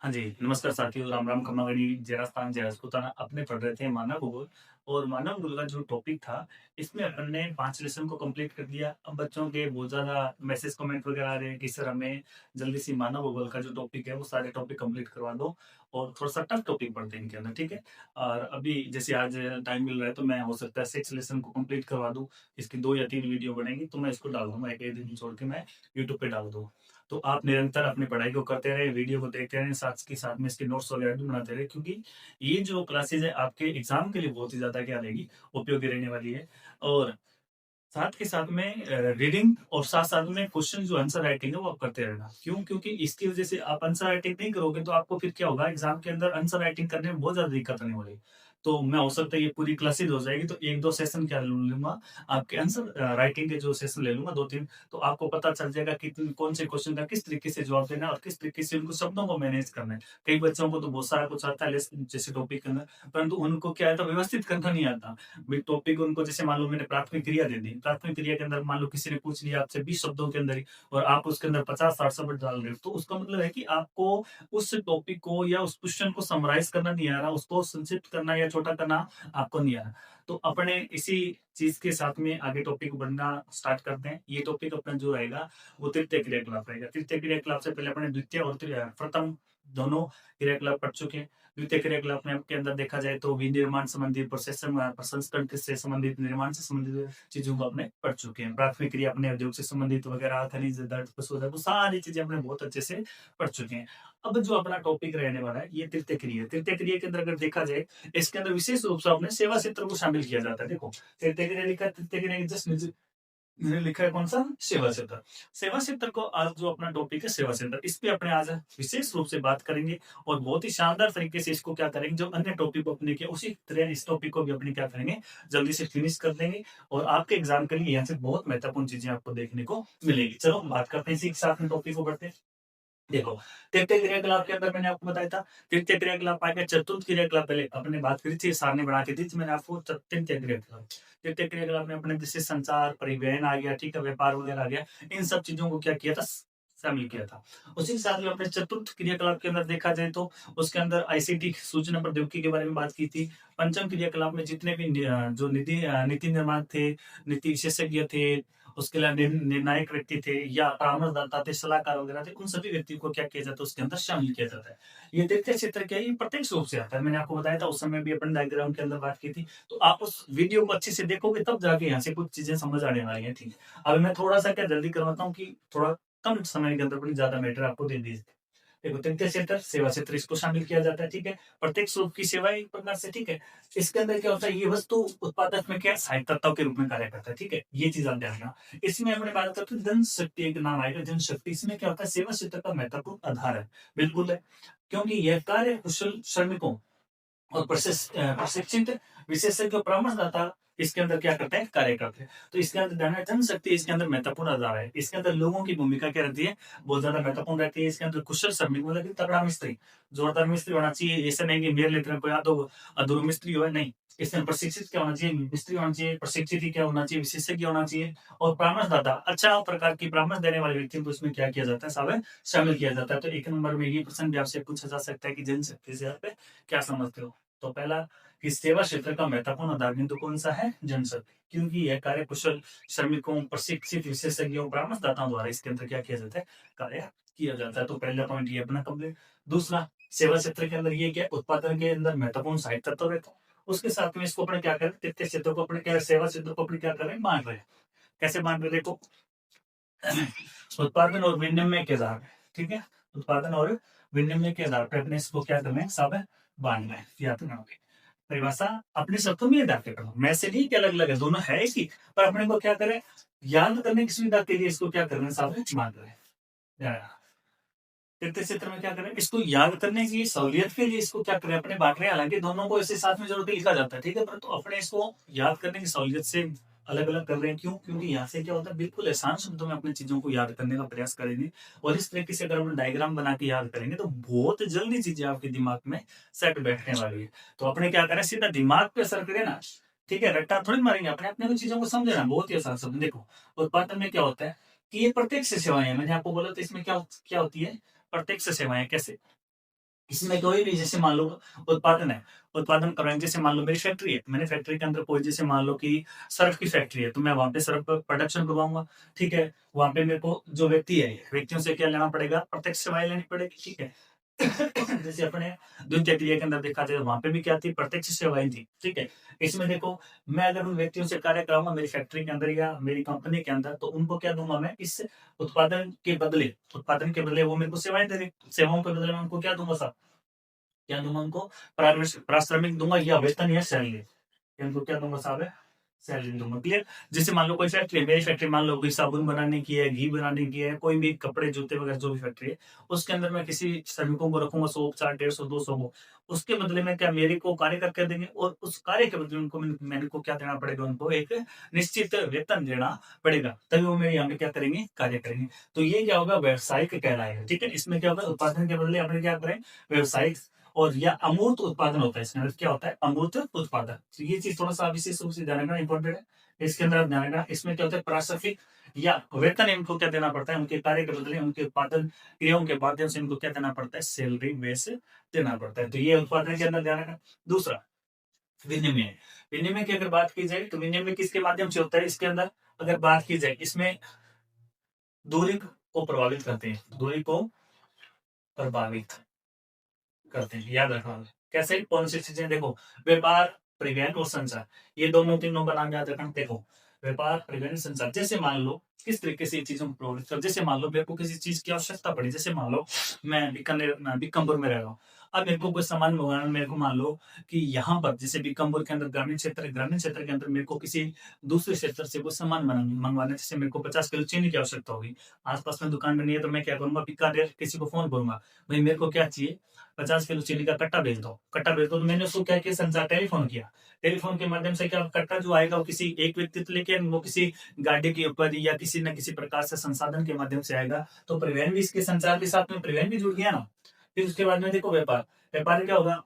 हाँ जी, नमस्कार साथियों, राम राम, खमा गणी, जय राजस्थान, जय राजपूताना। अपने पढ़ रहे थे मानव भूगोल और मानव भूगोल का जो टॉपिक था, इसमें अपन ने 5 लेसन को कंप्लीट कर दिया। अब बच्चों के बहुत ज़्यादा मैसेज, कमेंट वगैरह आ रहे हैं कि सर हमें जल्दी से मानव भूगोल का जो टॉपिक है, वो सारे टॉपिक कंप्लीट करवा दो और थोड़ा-सा टफ टॉपिक पढ़ते हैं इनके अंदर, ठीक है? और अभी जैसे आज टाइम मिल रहा है, तो मैं हो सकता है 6 लेसन को कंप्लीट करवा दूँ। इसकी 2 या 3 वीडियो बनेगी, तो मैं इसको डाल दूँगा, एक-एक दिन छोड़ के मैं यूट्यूब पे डाल दूँगा। तो आप निरंतर अपनी पढ़ाई को करते रहें, वीडियो को देखते रहें, साथ के साथ में इसके नोट्स वगैरह भी बनाते रहें, क्योंकि ये जो क्लासेज़ है आपके एग्ज़ाम के लिए बहुत ही ज़्यादा क्या रहेगी, उपयोगी रहने वाली है। और साथ के साथ में रीडिंग और साथ-साथ में क्वेश्चन जो आंसर राइटिंग है वो आप करते रहना। क्यों? क्योंकि इसकी वज़ह से आप आंसर राइटिंग नहीं करोगे तो आपको फिर क्या होगा, एग्ज़ाम के अंदर आंसर राइटिंग करने में बहुत ज़्यादा दिक्कत आने वाली है। तो मैं हो सकता है ये पूरी क्लासेज़ हो जाएगी तो 1-2 सेशन क्या लूँगा, आपके आंसर राइटिंग के जो सेशन ले लूँगा 2-3, तो आपको पता चल जाएगा कि कौन से क्वेश्चन का किस तरीके से जवाब देना है और किस तरीके से उनको शब्दों को मैनेज करना है। कई बच्चों को तो बहुत सारा कुछ आता है लेसन जैसे टॉपिक के अंदर, परंतु उनको क्या है, तो व्यवस्थित करना नहीं आता। भाई टॉपिक उनको, जैसे मान लो मैंने प्राथमिक क्रिया दे दी। प्राथमिक क्रिया के अंदर मान लो किसी ने पूछ लिया आपसे 20 शब्दों के अंदर ही, और आप उसके अंदर 50-60 शब्द डाल रहे हो, तो उसका मतलब है कि आपको उस टॉपिक को या उस क्वेश्चन को समराइज़ करना नहीं आ रहा, उसको संक्षिप्त करना या छोटा करना आपको नहीं आ रहा। तो अपने इसी चीज़ के साथ में आगे टॉपिक बढ़ना स्टार्ट करते हैं। ये टॉपिक अपना जो रहेगा, वो तृतीय क्रियाकलाप रहेगा। तृतीय क्रियाकलाप से पहले अपने द्वितीय और प्रथम दोनों क्रियाकलाप पढ़ चुके हैं। द्वितीय क्रियाकलाप में आपके अंदर देखा जाए तो विनिर्माण संबंधी, प्रोसेसर प्रसंस्करण से संबंधित, निर्माण से संबंधित चीज़ों को आपने पढ़ चुके हैं। प्राथमिक क्रिया अपने उद्योग से संबंधित वगैरह, खनिज, दर्द, पशुधन, वो सारी चीज़ें अपने बहुत अच्छे से पढ़ चुके हैं। अब जो अपना टॉपिक रहने वाला है, ये तृतीय क्रिया है। तृतीय क्रिया के अंदर अगर देखा जाए, इसके अंदर विशेष रूप से आपने सेवा क्षेत्र को शामिल किया जाता है। देखो, तृतीय क्रिया लिखा है, तृतीय क्रिया के जस्ट नीचे मैंने लिखा है कौन सा? सेवा क्षेत्र। सेवा क्षेत्र को आज जो अपना टॉपिक है सेवा क्षेत्र, इस पे अपने आज विशेष रूप से बात करेंगे और बहुत ही शानदार तरीके से इसको क्या करेंगे, जो अन्य टॉपिक को अपने किया उसी तरह इस टॉपिक को भी अपने क्या करेंगे, जल्दी से फिनिश कर देंगे और आपके एग्जाम के लिए यहाँ से बहुत महत्वपूर्ण चीजें आपको देखने को मिलेगी। चलो बात करते हैं इसी के साथ में, टॉपिक को बढ़ते हैं। देखो, तृतीय क्रियाकलाप के अंदर मैंने आपको बताया था, तृतीय क्रियाकलाप आ गया, चतुर्थ क्रियाकलाप पहले अपने बात करी थी, सारणी बना के दी थी मैंने आपको, तृतीय क्रियाकलाप। तृतीय क्रियाकलाप में अपने जैसे संचार, परिवहन आ गया, ठीक है, व्यापार वगैरह आ गया, इन सब चीज़ों को क्या किया था, शामिल किया था। उसी के साथ में अपने चतुर्थ क्रियाकलाप के अंदर देखा जाए तो उसके अंदर आईसीटी, सूचना प्रौद्योगिकी के बारे में बात की थी। पंचम क्रियाकलाप में जितने भी जो नीति निर्माण थे, नीति विशेषज्ञ थे, उसके अलावा निर्णायक व्यक्ति थे या परामर्शदाता थे, सलाहकार वगैरह थे, उन सभी व्यक्तियों को क्या किया जाता है, उसके अंदर शामिल किया जाता है। ये तृतीय क्षेत्र क्या है, ये प्रत्यक्ष रूप से आता है। मैंने आपको बताया था उस समय भी अपन डायग्राम के अंदर बात की थी। तो आप उस वीडियो को अच्छे से देखोगे तब जाके यहाँ से कुछ चीजें समझ आने वाली हैं, ठीक है। अब मैं थोड़ा-सा क्या जल्दी करवाता हूँ कि थोड़ा कम समय के अंदर बड़ी ज़्यादा मैटर आपको दे दी। देखो, तृतीय क्षेत्र, सेवा क्षेत्र, इसको शामिल किया जाता है, ठीक है। प्रत्यक्ष रूप की सेवा एक प्रकार से, ठीक है। इसके अंदर क्या होता है, ये वस्तु उत्पादक में क्या है, सहायकर्ता के रूप में कार्य करता है, ठीक है। ये चीज़ आप ध्यान रखना। इसमें हमने बात करते हैं जनशक्ति, एक नाम आएगा जनशक्ति। इसमें क्या होता है, सेवा क्षेत्र का महत्वपूर्ण आधार है। बिल्कुल है, क्योंकि यह कार्य कुशल श्रमिकों और प्रशिक्षित विशेषज्ञ परामर्शदाता इसके अंदर क्या करते हैं, कार्य करते हैं। तो इसके अंदर ध्यान है, जनशक्ति इसके अंदर महत्वपूर्ण आधार है। इसके अंदर लोगों की भूमिका क्या रहती है, बहुत ज्यादा महत्वपूर्ण रहती है। इसके अंदर कुशल श्रमिक मतलब कि तगड़ा मिस्त्री, जोरदार मिस्त्री होना चाहिए। ऐसा नहीं कि मेरे लिए कोई दो अधूरा मिस्त्री हो, नहीं। इसमें प्रशिक्षित क्या होना चाहिए, मिस्त्री होना चाहिए, प्रशिक्षित ही क्या होना चाहिए, विशेषज्ञ होना चाहिए। और परामर्शदाता, अच्छा प्रकार की परामर्श देने वाले व्यक्ति को इसमें क्या किया जाता है, साहब शामिल किया जाता है। तो एक नंबर में ये प्रश्न भी आपसे पूछा जा सकता है कि जनशक्ति से आप क्या समझते हो। तो पहला कि सेवा क्षेत्र का महत्वपूर्ण आधार बिंदु कौन सा है, जनशक्ति, क्योंकि यह कार्य कुशल श्रमिकों, प्रशिक्षित विशेषज्ञों, परामर्शदाताओं द्वारा इसके अंदर क्या किया जाता है, कार्य किया जाता है। तो पहला पॉइंट ये अपना कंप्लीट। दूसरा, सेवा क्षेत्र के अंदर ये क्या, उत्पादन के अंदर महत्वपूर्ण सहायक तत्व रहता है। उसके साथ में इसको अपने क्या करें, तृतीय क्षेत्र को अपने क्या, सेवा क्षेत्र को अपने क्या करें, बांट रहे हैं। कैसे बांट रहे, देखो, उत्पादन और विनिमय के आधार पे, ठीक है। उत्पादन और विनिमय के आधार पे अपने इसको क्या करना है, सब बांटना है, याद रखना होगा। परिभाषा अपने शब्दों में याद करना, मैं से नहीं कि अलग अलग है, दोनों है एक ही, पर अपने को क्या करें, याद करने की सुविधा के लिए इसको क्या करना है, सब बांट रहे हैं। तृतीय क्षेत्र में क्या करें, इसको याद करने की सहूलियत के लिए इसको क्या करें, अपने बांट रहे हैं। हालांकि दोनों को इसे साथ में जोड़ के लिखा जाता है, ठीक है, पर तो अपने इसको याद करने की सहूलियत से अलग अलग कर रहे हैं। क्यों? क्योंकि यहाँ से क्या होता है, बिल्कुल आसान शब्दों में अपनी चीजों को याद करने का प्रयास करेंगे। और इस तरीके से अगर हम डायग्राम बना के याद करेंगे तो बहुत जल्दी चीजें आपके दिमाग में सेट बैठने वाली है। तो अपने क्या करें, सीधा दिमाग पे असर करे ना, ठीक है, रट्टा थोड़ी मारेंगे, अपने अपने को चीजों को समझना बहुत ही आसान शब्द। देखो, उत्पादन में क्या होता है कि ये प्रत्यक्ष सेवाएं हैं, मैंने आपको बोला था, इसमें क्या क्या होती है, प्रत्यक्ष सेवाएं। कैसे? इसमें कोई भी जैसे मान लो उत्पादन है, उत्पादन कर रहे हैं, जैसे मान लो मेरी फैक्ट्री है, मैंने फैक्ट्री के अंदर कोई जैसे मान लो कि सर्फ की फैक्ट्री है, तो मैं वहाँ पे सर्फ प्रोडक्शन करवाऊँगा, ठीक है? वहाँ पे मेरे को जो व्यक्ति है, व्यक्तियों से क्या लेना पड़ेगा? प्रत्यक्ष सेवाएँ लेनी पड़ेगी, ठीक है? जैसे अपने द्वितीय क्रिया के अंदर देखा जाए, वहाँ पे भी क्या थी? प्रत्यक्ष सेवाएँ थी, ठीक है? इसमें देखो, मैं अगर उन व्यक्तियों से कार्य कराऊँगा मेरी फैक्ट्री के अंदर या मेरी कंपनी के अंदर, तो उनको क्या दूँगा मैं? इस उत्पादन के बदले वो मेरे को सेवाएँ दे रहे हैं। सेवाओं के बदले में उनको क्या दूँगा साहब? क्या दूँगा उनको? पारिश्रमिक दूँगा या वेतन या सैलरी। इनको क्या दूँगा साहब है? सैलरी दूँगा, क्लियर? जैसे मान लो कोई फैक्ट्री है, मेरी फैक्ट्री मान लो कोई साबुन बनाने की है, घी बनाने की है, कोई भी कपड़े, जूते वगैरह जो भी फैक्ट्री है, उसके अंदर मैं किसी श्रमिकों को रखूँगा 100, 4, 150, 200 को। उसके बदले में क्या मेरे को कार्य करके देंगे और उस कार्य के बदले उनको मेरे को क्या देना पड़ेगा? उनको एक निश्चित वेतन देना पड़ेगा, तभी वो मेरे यहाँ पे क्या करेंगे? कार्य करेंगे। तो ये क्या होगा? व्यावसायिक कहलाएगा, ठीक है? इसमें क्या होगा? उत्पादन के बदले आपने क्या करें? व्यावसायिक और या अमूर्त उत्पादन होता है, इसमें अर्थ क्या होता है? अमूर्त उत्पादन। तो ये चीज़ थोड़ा-सा विशेष रूप से ध्यान रखना इम्पोर्टेंट है। इसके अंदर आप ध्यान रखना, इसमें क्या होता है? प्रासंगिक या वेतन इनको क्या देना पड़ता है? उनके कार्य के बदले, उनके उत्पादन क्रियाओं के माध्यम से इनको क्या देना पड़ता है? सैलरी बेस देना पड़ता है। तो ये उत्पादन के अंदर ध्यान रखना। दूसरा, विनिमय। विनिमय की अगर बात की जाए, तो विनिमय किसके माध्यम से होता है? इसके अंदर अगर बात की जाए, इसमें दूरी को प्रभावित करते हैं, दूरी को प्रभावित करते हैं, याद रखना। कैसे? कौन-सी चीज़ें? देखो, व्यापार, परिवहन और संचार, ये दोनों तीनों का नाम याद रखना। देखो, व्यापार, परिवहन, संचार, जैसे मान लो किस तरीके से ये चीज़ों को प्रभावित कर, जैसे मान लो मेरे को किसी चीज़ की आवश्यकता पड़ी, जैसे मान लो मैं बीकानेर में रह रहा हूँ। अब मेरे को कोई सामान मँगवाना है, मेरे को मान लो कि यहाँ पर जैसे बीकानेर के अंदर ग्रामीण क्षेत्र है, ग्रामीण क्षेत्र के अंदर मेरे को किसी दूसरे क्षेत्र से वो सामान मँगवाना है, जैसे मेरे को 50 किलो चीनी की आवश्यकता होगी। आस-पास में दुकान में नहीं है, तो मैं क्या करूँगा? बीकानेर किसी को फ़ोन करूँगा, भई मेरे को क्या चाहिए? 50 किलो चीनी का कट्टा भेज दो। कट्टा भेज दो, तो मैंने उसको क्या किया? संचार टेलीफ़ोन किया। टेलीफ़ोन के माध्यम से क्या कट्टा जो आएगा वो किसी एक व्यक्ति तो लेके वो किसी गाड़ी के ऊपर या किसी न किसी प्रकार से संसाधन के माध्यम से आएगा। तो परिवहन भी इसके संचार के साथ में परिवहन भी जुड़ गया ना। फिर उसके बाद में देखो व्यापार। व्यापार में क्या होगा?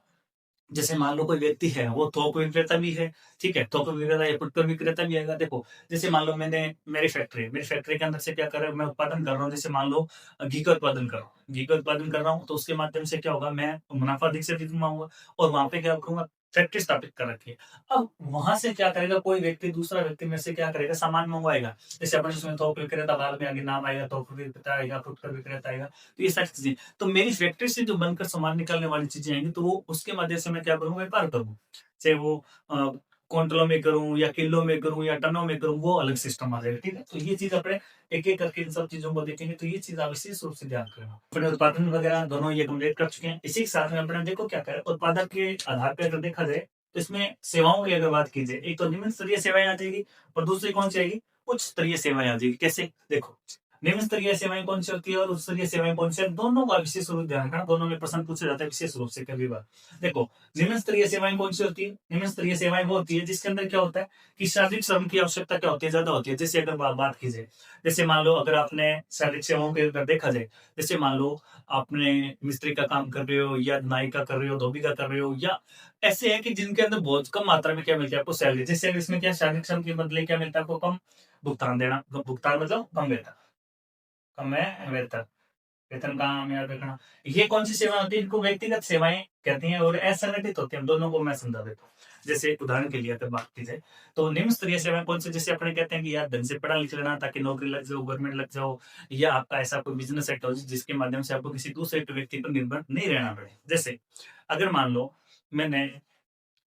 जैसे मान लो कोई व्यक्ति है, वो थोक विक्रेता भी है, ठीक है? थोक विक्रेता या फुटकर विक्रेता भी आएगा। देखो, जैसे मान लो मेरी फैक्ट्री के अंदर से क्या कर रहा है, मैं उत्पादन कर रहा हूँ, जैसे मान लो घी का उत्पादन कर रहा हूँ। घी का उत्पादन कर रहा हूँ, तो उसके माध्यम से क्या होगा, मैं मुनाफ़ा अधिक से अधिक कमाऊँगा और वहाँ पे क्या करूँगा, फैक्ट्री स्थापित कर रखी है। अब वहाँ से क्या करेगा, कोई व्यक्ति दूसरा व्यक्ति मेरे से क्या करेगा, सामान मँगवाएगा। जैसे अपन उसमें थोक विक्रेता बाद में आगे नाम आएगा, थोक विक्रेता आएगा, फुटकर विक्रेता आएगा, तो ये सारी चीज़ें। तो मेरी फैक्ट्री से जो बनकर सामान निकलने वाली चीज़ें आएँगी, तो वो उसके माध्यम से मैं क्या करूँगा, व्यापार करूँ। चाहे वो क्विंटलों में करूँ या किलो में करूँ या टनों में करूँ, वो अलग सिस्टम आ जाएगा, ठीक है? तो ये चीज़ अपने एक-एक करके इन सब चीज़ों को देखेंगे, तो ये चीज़ आप विशेष रूप से ध्यान रखना। अपने उत्पादन वगैरह दोनों ये कंप्लीट कर चुके हैं। इसी के साथ में अपने देखो क्या करें, उत्पादन के आधार पे अगर देखा जाए, तो इसमें सेवाओं की अगर बात की जाए, एक तो निम्न स्तरीय सेवाएँ आ जाएगी और दूसरी कौन-सी आएगी? उच्च स्तरीय सेवाएँ आ जाएगी। कैसे? देखो, निम्न स्तरीय सेवाएँ कौन-सी होती है और उच्च स्तरीय सेवाएँ कौन-सी है? दोनों का विशेष रूप ध्यान रखना, दोनों में प्रश्न पूछा जाता है विशेष रूप से कभी बार। देखो, निम्न स्तरीय सेवाएँ कौन-सी होती है? निम्न स्तरीय सेवाएँ वो होती है जिसके अंदर क्या होता है कि शारीरिक श्रम की आवश्यकता क्या होती है? ज़्यादा होती है। जैसे अगर बात की जाए, जैसे मान लो अगर आपने शारीरिक सेवाओं के अगर देखा जाए, जैसे मान लो आपने मिस्त्री का काम कर रहे हो या नाई का कर रहे हो, धोबी का कर रहे हो, या ऐसे है कि जिनके अंदर बहुत कम मात्रा में क्या मिलती है आपको? सैलरी। जैसे अगर इसमें क्या शारीरिक श्रम के बदले क्या मिलता है आपको? कम भुगतान देना। भुगतान मतलब कम वेतन। कम है वेतन। वेतन का हम याद रखना। ये कौन-सी सेवा होती है? इनको व्यक्तिगत सेवाएँ कहती हैं और असंगठित होती हैं। दोनों को मैं समझा देता हूँ। जैसे उदाहरण के लिए अगर बात की जाए, तो निम्न स्तरीय सेवाएँ कौन-सी? जैसे अपने कहते हैं कि यार ढंग से पढ़ा-लिख लेना ताकि नौकरी लग जाओ, गवर्नमेंट लग जाओ, या आपका ऐसा कोई बिज़नेस सेट हो जिसके माध्यम से आपको किसी दूसरे व्यक्ति पर निर्भर नहीं रहना पड़े। जैसे अगर मान लो मैंने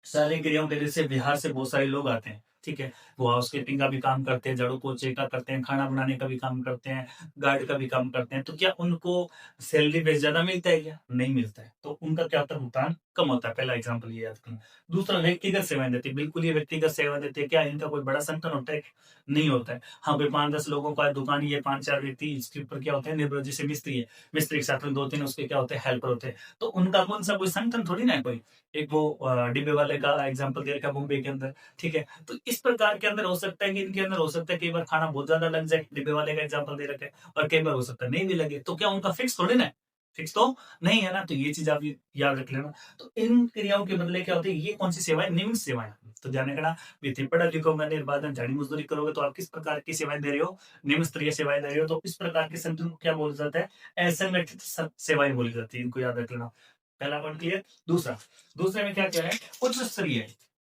सारी क्रियाओं के लिए जैसे बिहार से बहुत सारे लोग आते हैं, ठीक है? वो हाउसकीपिंग का भी काम करते हैं, झाड़ू-पोछे का करते हैं, खाना बनाने का भी काम करते हैं, गार्ड का भी काम करते हैं। तो क्या उनको सैलरी बेस ज़्यादा मिलता है क्या? नहीं मिलता है। तो उनका क्या होता है? भुगतान कम होता है। पहला एग्ज़ाम्पल ये याद रखना। दूसरा, व्यक्तिगत सेवाएँ देती है। बिल्कुल ये व्यक्तिगत सेवा देती है। क्या इनका कोई बड़ा संगठन होता है? नहीं होता है। हाँ, कोई 5-10 लोगों का दुकान, ये 5-4 व्यक्ति इसके ऊपर क्या होते हैं निर्भर, जैसे मिस्त्री है, मिस्त्री के साथ में 2-3 उसके क्या होते हैं? हेल्पर होते हैं। तो उनका कौन-सा कोई संगठन थोड़ी ना है कोई। एक वो डिब्बे वाले का एग्ज़ाम्पल दे रखा है मुंबई के अंदर, ठीक है? तो इस प्रकार के अंदर हो सकता है कि इनके अंदर हो सकता है कई बार खाना बहुत ज़्यादा लग जाए, डिब्बे वाले का एग्ज़ाम्पल दे रखा है, और कई बार हो सकता है नहीं भी लगे। तो क्या उनका फिक्स थोड़ी ना है? फिक्स तो नहीं है ना, तो ये चीज़ आप याद रख लेना। तो इन क्रियाओं के बदले क्या होती है, ये कौन-सी सेवाएँ? निम्न सेवाएँ। तो ध्यान रखना, व्यक्ति पढ़ा-लिखा निर्बाध झाड़ी-मज़दूरी करोगे तो आप किस प्रकार की सेवाएँ दे रहे हो? निम्न स्तरीय सेवाएँ दे रहे हो, तो इस प्रकार के संगठन को क्या बोला जाता है? असंगठित सेवाएँ बोली जाती है, इनको याद रख लेना। पहला पॉइंट क्लियर। दूसरा, दूसरे में क्या क्या है, उच्च स्तरीय।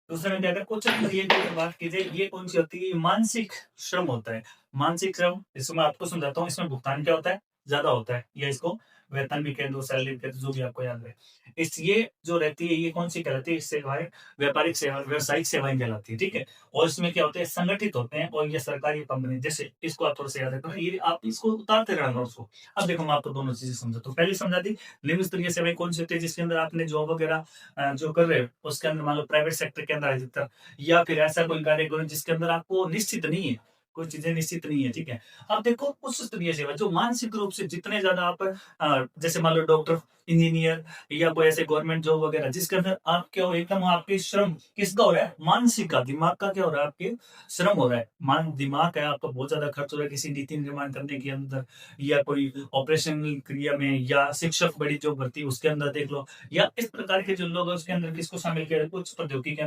दूसरे में क्या है, उच्च स्तरीय की अगर बात की जाए, ये कौन सी होती है, मानसिक श्रम होता है। मानसिक श्रम, इसको मैं आपको समझाता हूँ। इसमें भुगतान क्या होता है, ज्यादा होता है, या इसको वेतन भी कह दो, सैलरी कह दो, जो भी आपको याद है। इस ये जो रहती है, ये कौन सी कहलाती है, इस सेवाएं व्यापारिक सेवा, व्यावसायिक सेवाएं कहलाती है, ठीक है। और इसमें क्या होते हैं, संगठित होते हैं, और ये सरकारी कंपनी, जैसे इसको आप थोड़ा सा याद रखना, ये आप इसको उतारते रहना उसको। अब देखो, मैं आपको दोनों चीजें समझाता हूँ। पहले समझा दी, निम्न स्तरीय सेवाएं कौन सी होती है, जिसके अंदर आपने जॉब वगैरह जो कर रहे हो, उसके अंदर मान लो प्राइवेट सेक्टर के अंदर अधिकतर, या फिर ऐसा कोई कार्य करो जिसके अंदर आपको निश्चित नहीं है, कोई चीजें निश्चित नहीं है, ठीक है। अब देखो, उच्च स्तरीय सेवा जो मानसिक रूप से जितने ज्यादा आप जैसे मान लो डॉक्टर, इंजीनियर, या कोई ऐसे गवर्नमेंट जॉब वगैरह, जिसके अंदर आप क्या हो, एकदम आपके श्रम किसका हो रहा है, मानसिक का, दिमाग का क्या हो रहा है, आपके श्रम हो रहा है, मान दिमाग है आपका, बहुत ज्यादा खर्च हो रहा है किसी नीति निर्माण करने के अंदर, या कोई ऑपरेशन क्रिया में, या शिक्षक बड़ी जो भर्ती उसके अंदर देख लो, या इस प्रकार के जो लोग हैं उसके अंदर किसको शामिल किया जाता है, उच्च प्रौद्योगिकी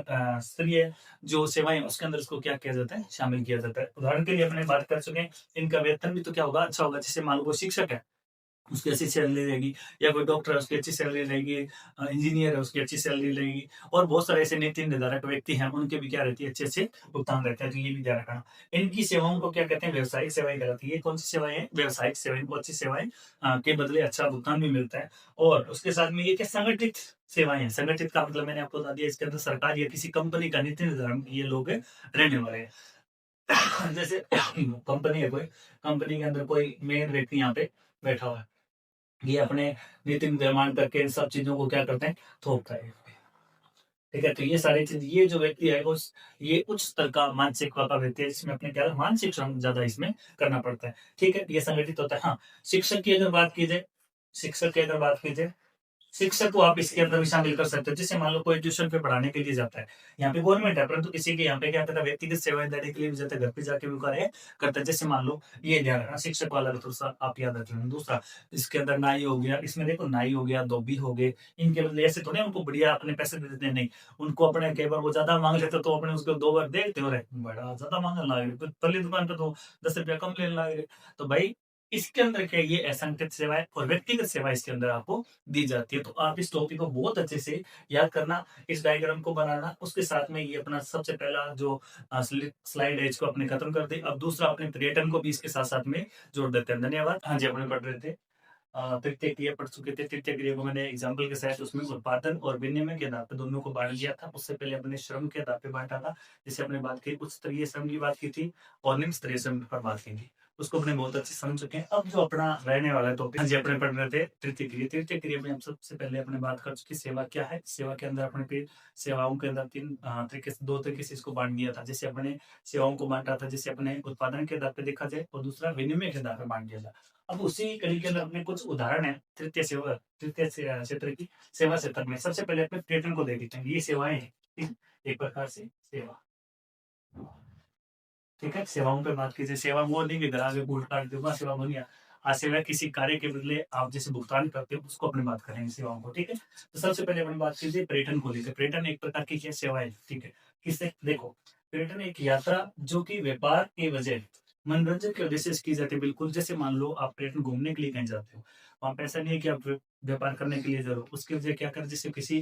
स्तरीय जो सेवाएं हैं, उसके अंदर इसको क्या किया जाता है, शामिल किया जाता है। उदाहरण के लिए अपने बात कर चुके हैं, इनका वेतन भी तो क्या होगा, अच्छा होगा। जैसे मान लो वो शिक्षक है, उसकी अच्छी सैलरी रहेगी, या कोई डॉक्टर है उसकी अच्छी सैलरी रहेगी, इंजीनियर है उसकी अच्छी सैलरी रहेगी, और बहुत सारे ऐसे नीति निर्धारक व्यक्ति हैं, उनके भी क्या रहती है, अच्छे अच्छे भुगतान रहते हैं, तो ये भी ध्यान रखना। इनकी सेवाओं को क्या कहते हैं, व्यवसायिक सेवाएं कहलाती है। ये कौन सी सेवाएं हैं, व्यवसायिक सेवाएं। इनको अच्छी सेवाएं के बदले अच्छा भुगतान भी मिलता है। और उसके साथ में ये क्या, संगठित सेवाएं हैं। संगठित का मतलब मैंने आपको बता दिया, इसके अंदर सरकार या किसी कंपनी का नीति निर्धारण ये लोग रहने वाले हैं। जैसे कंपनी है कोई, कंपनी के अंदर कोई मेन व्यक्ति यहाँ पे बैठा हुआ है, ये अपने नीति निर्माण करके इन सब चीजों को क्या करते हैं, थोपता है, ठीक है। तो ये सारी चीज, ये जो व्यक्ति है उस, ये उच्च स्तर का मानसिक का व्यक्ति है, जिसमें अपने क्या है, मानसिक श्रम ज्यादा इसमें करना पड़ता है, ठीक है। ये संगठित होता है। हाँ, शिक्षक की अगर बात की जाए, शिक्षक की अगर बात की जाए, शिक्षक को आप इसके अंदर भी शामिल कर सकते हो। जैसे मान लो कोई ट्यूशन पे पढ़ाने के लिए जाता है, यहाँ पे गवर्नमेंट है, परंतु किसी के यहाँ पे क्या करता है, व्यक्तिगत सेवाएं देने के लिए भी जाता है, घर पे जाके भी कार्य करता है। जैसे मान लो, ये ध्यान रखना, शिक्षक वाला भी थोड़ा सा आप याद रख लेना। दूसरा, इसके अंदर नाई हो गया, इसमें देखो नाई हो गया, धोबी हो गए, इनके बदले ऐसे थोड़े उनको बढ़िया अपने पैसे दे देते हैं, नहीं, उनको अपने कई बार वो ज्यादा मांग लेते तो अपने उसको दो बार देखते हो रहे, बड़ा ज्यादा मांगने लगे, पहली दुकान पे तो 10 रुपया कम लेने लगे। तो भाई, इसके अंदर क्या है, ये असंगठित सेवाएं और व्यक्तिगत सेवा इसके अंदर आपको दी जाती है। तो आप इस टॉपिक को बहुत अच्छे से याद करना, इस डायग्राम को बनाना, उसके साथ में ये अपना सबसे पहला जो स्लाइड है इसको अपने खत्म कर दे। अब दूसरा, अपने पर्यटन को भी इसके साथ साथ में जोड़ देते हैं। धन्यवाद। हाँ जी, अपने पढ़ रहे थे, तृतीय क्रिया पढ़ चुके थे। तृतीय क्रिया को मैंने एग्जाम्पल के साथ उसमें उत्पादन और विनिमय के आधार पर दोनों को बांट दिया था। उससे पहले अपने श्रम के आधार पर बांटा था, जिसे हमने बात की, उच्च स्तरीय श्रम की बात की थी, और निम्न स्तरीय श्रम पर बात की थी, उसको अपने बहुत अच्छे समझ चुके हैं। अब जो अपना रहने वाला टॉपिक, हाँ जी, अपने पढ़ रहे थे तृतीय क्रिया। तृतीय क्रिया में हम सबसे पहले अपने बात कर चुके सेवा क्या है। सेवा के अंदर अपने पे सेवाओं के अंदर तीन तरीके से, दो तरीके से इसको बांट दिया था। जैसे अपने सेवाओं को बांटा था, जैसे अपने उत्पादन के आधार पर देखा जाए, और दूसरा विनिमय के आधार पर बांट दिया था। अब उसी कड़ी के अंदर अपने कुछ उदाहरण है तृतीय सेवा, तृतीय क्षेत्र की सेवा क्षेत्र में। सबसे पहले अपने पर्यटन को देख लेते हैं। ये सेवाएं हैं, ठीक है? एक प्रकार से सेवा, ठीक है। सेवाओं पे बात कीजिए, सेवा वो नहीं कि घर आके बूट काट दूंगा, सेवा वो नहीं है। आज सेवा किसी कार्य के बदले आप जैसे भुगतान करते हो, उसको अपनी बात करेंगे सेवाओं को, ठीक है। तो सबसे पहले अपनी बात कीजिए पर्यटन को लेकर। पर्यटन एक प्रकार की क्या सेवा है, ठीक है। किससे, देखो, पर्यटन एक यात्रा जो कि व्यापार के वजह, मनोरंजन के उद्देश्य से की जाती है। बिल्कुल, जैसे मान लो आप पर्यटन घूमने के लिए कहीं जाते हो, वहां पे ऐसा नहीं है कि आप व्यापार करने के लिए जरूर, उसकी वजह क्या कर, जैसे किसी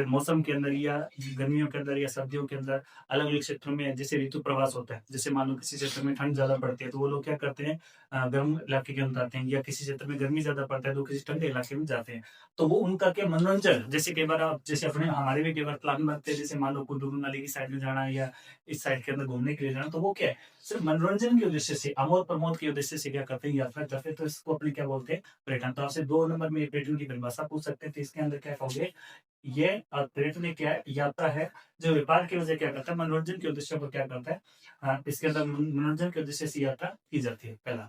मौसम के अंदर, या गर्मियों के अंदर, या सर्दियों के अंदर, अलग अलग क्षेत्रों में जैसे ऋतु प्रवास होता है। जैसे मान लो किसी क्षेत्र में ठंड ज्यादा पड़ती है, तो वो लोग क्या करते हैं, गर्म इलाके के अंदर आते हैं, या किसी क्षेत्र में गर्मी ज्यादा पड़ता है तो किसी ठंडे इलाके में जाते हैं। तो वो उनका क्या मनोरंजन, जैसे कई बार आप, जैसे अपने हमारे भी कई बार प्लान बनते हैं, जैसे मान लो कुल्लू मनाली की साइड में जाना है, या इस साइड के अंदर घूमने के लिए जाना, तो वो क्या है, सिर्फ मनोरंजन के उद्देश्य से, आमोद प्रमोद के उद्देश्य से क्या करते हैं, यात्रा करते हैं। तो इसको अपने क्या बोलते हैं, पर्यटन। तो आपसे 2 नंबर में पर्यटन की परिभाषा पूछ सकते हैं, तो इसके अंदर क्या कहोगे, ये पर्यटन एक क्या है, यात्रा है जो व्यापार की वजह क्या करता है, मनोरंजन के उद्देश्य पर क्या करता है, इसके अंदर मनोरंजन के उद्देश्य से यात्रा की जाती है, पहला।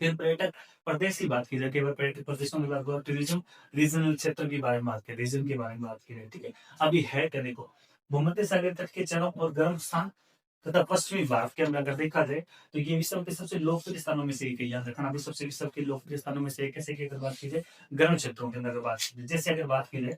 फिर पर्यटक प्रदेश की बात की जाए, केवल पर्यटक प्रदेशों की बात करो, टूरिज्म रीजनल क्षेत्र की बारे में बात की, रीजन के बारे में बात की है, ठीक है। अभी है क्या, देखो, भूमध्य सागर तट के चरम और गर्म स्थान तथा पश्चिमी भारत के अंदर अगर देखा जाए, तो ये विश्व के सबसे लोकप्रिय स्थानों में से एक है। याद रखना, अभी सबसे विश्व के लोकप्रिय स्थानों में से एक, कैसे की अगर बात की जाए, गर्म क्षेत्रों के अंदर अगर बात की जाए, जैसे अगर बात की जाए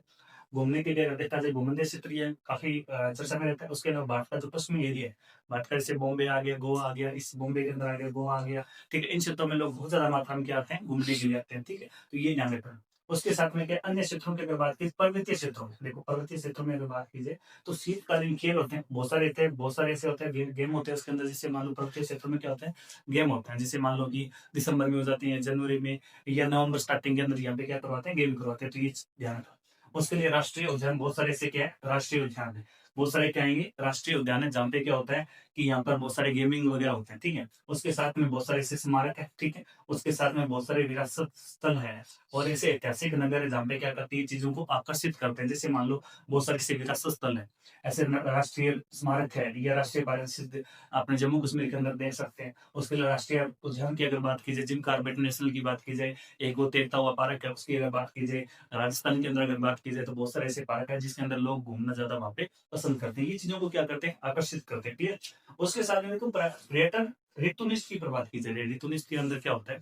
घूमने के लिए, अगर देखा जाए, भूमध्य क्षेत्र ये काफी चर्चा में रहता है। उसके अलावा भारत का जो पश्चिमी एरिया है, भारत का जैसे बॉम्बे आ गया, गोवा आ गया, इस बॉम्बे के अंदर आ गया, गोवा आ गया, ठीक है। इन क्षेत्रों में लोग बहुत ज्यादा मात्रा में क्या आते हैं, घूमने के लिए आते हैं, ठीक है। तो ये ध्यान रखना। उसके साथ में क्या अन्य क्षेत्रों की अगर बात की पर्वतीय क्षेत्रों में, देखो पर्वतीय क्षेत्रों में अगर बात की जाए तो शीतकालीन खेल होते हैं, बहुत सारे थे, बहुत सारे ऐसे होते हैं गेम होते हैं उसके अंदर, जैसे मान लो पर्वतीय क्षेत्रों में क्या होता है गेम होता है, जैसे मान लो कि दिसंबर में हो जाती है, जनवरी में या नवंबर स्टार्टिंग के अंदर यहाँ पे क्या करवाते हैं गेम करवाते हैं, तो ये ध्यान रखो। उसके लिए राष्ट्रीय उद्यान बहुत सारे ऐसे क्या है राष्ट्रीय उद्यान है, बहुत सारे क्या आएंगे राष्ट्रीय उद्यान है, जहाँ पे क्या होता है कि यहाँ पर बहुत सारे गेमिंग वगैरह होते हैं, ठीक है। उसके साथ में बहुत सारे ऐसे स्मारक है, ठीक है। उसके साथ में बहुत सारे विरासत स्थल है और ऐसे ऐतिहासिक नगर है जहाँ पे क्या करती है चीजों को आकर्षित करते हैं, जैसे मान लो बहुत सारे ऐसे विरासत स्थल है, ऐसे राष्ट्रीय स्मारक है या राष्ट्रीय पारिस्थितिक अपने जम्मू कश्मीर के अंदर देख सकते हैं। उसके लिए राष्ट्रीय उद्यान की अगर बात की जाए, जिम कॉर्बेट नेशनल की बात की जाए, एक वो तैरता हुआ पार्क है, उसकी अगर बात की जाए, राजस्थान के अंदर अगर बात की जाए तो बहुत सारे ऐसे पार्क है जिसके अंदर लोग घूमना ज्यादा वहाँ पे पसंद करते हैं, ये चीजों को क्या करते हैं आकर्षित करते हैं, ठीक है। उसके साथ में देखो पर्यटन ऋतुनिष्ठ की बात की जाए, ऋतुनिष्ठ के अंदर क्या होता है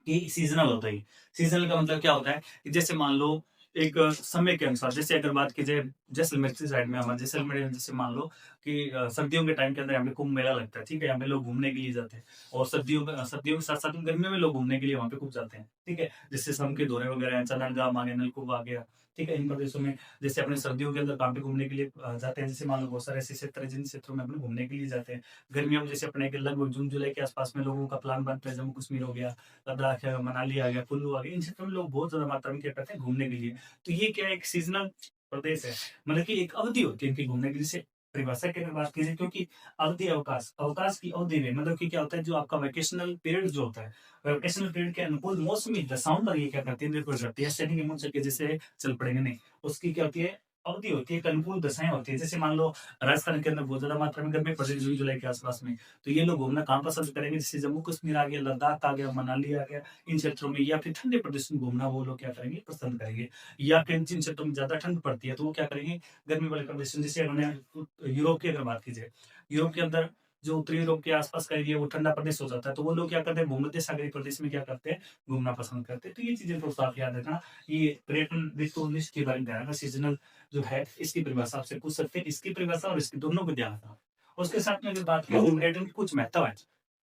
कि सीजनल होता है। सीजनल का मतलब क्या होता है कि जैसे मान लो एक समय के अनुसार, जैसे अगर बात की जाए जैसलमेर की साइड में, हमारे जैसलमेर में जैसे मान लो कि सर्दियों के टाइम के अंदर यहाँ पे कुंभ मेला लगता है, ठीक है। यहाँ पे लोग घूमने के लिए जाते हैं और सर्दियों के साथ साथ गर्मियों में लोग घूमने के लिए वहाँ पे खूब जाते हैं, ठीक है। जैसे सम के दौरे वगैरह हैं, चंदनगाम आ गया, नलकूप आ गया, ठीक है। इन प्रदेशों में जैसे अपने सर्दियों के अंदर कहाँ पे घूमने के लिए जाते हैं, जैसे मान लो बहुत सारे ऐसे क्षेत्र हैं जिन क्षेत्रों में अपने घूमने के लिए जाते हैं। गर्मियों में जैसे अपने के लगभग जून जुलाई के आसपास में लोगों का प्लान बनता है, जम्मू कश्मीर हो गया, लद्दाख है, मनाली आ गया, कुल्लू आ गया, इन क्षेत्रों में लोग बहुत ज्यादा मात्रा में क्या करते हैं घूमने के लिए। तो ये क्या है एक सीजनल प्रदेश है, मतलब कि एक अवधि होती है इनकी घूमने की, जैसे परिभाषा की अगर बात की जाए, क्योंकि अवधि अवकाश अवकाश की अवधि में मतलब कि क्या होता है जो आपका वैकेशनल पीरियड जो होता है, वैकेशनल पीरियड के अनुकूल मौसमी दशाओं पर ये क्या करती है निर्भर करती है, ऐसे नहीं कि मुंह चल के जैसे चल पड़ेंगे, नहीं। उसकी क्या होती है अवधि होती है, एक अनुकूल दशाएं होती है। जैसे मान लो राजस्थान के अंदर बहुत ज्यादा मात्रा में गर्मी पड़ रही है जून जुलाई के आसपास में, तो ये लोग घूमना कहाँ पसंद करेंगे, जैसे जम्मू कश्मीर आ गया, लद्दाख आ गया, मनाली आ गया, इन क्षेत्रों में, या फिर ठंडे प्रदेश में घूमना वो लोग क्या करेंगे पसंद करेंगे। या फिर जिन क्षेत्रों में ज्यादा ठंड पड़ती है तो वो क्या करेंगे गर्मी वाले प्रदेश में, जैसे उन्होंने यूरोप की अगर बात की जाए, यूरोप के अंदर जो उत्तरी यूरोप के आसपास का एरिया वो ठंडा प्रदेश हो जाता है, तो वो लोग क्या करते हैं भूमध्य सागरीय प्रदेश में क्या करते हैं घूमना पसंद करते हैं। तो ये चीजें तो साफ याद रखना, ये पर्यटन ऋतु निश्चित के बारे में ध्यान रखना, सीजनल जो है इसकी परिभाषा आपसे पूछ सकते हैं, इसकी परिभाषा और इसकी दोनों को ध्यान रखना। उसके साथ में अगर बात करें तो पर्यटन की कुछ महत्व है,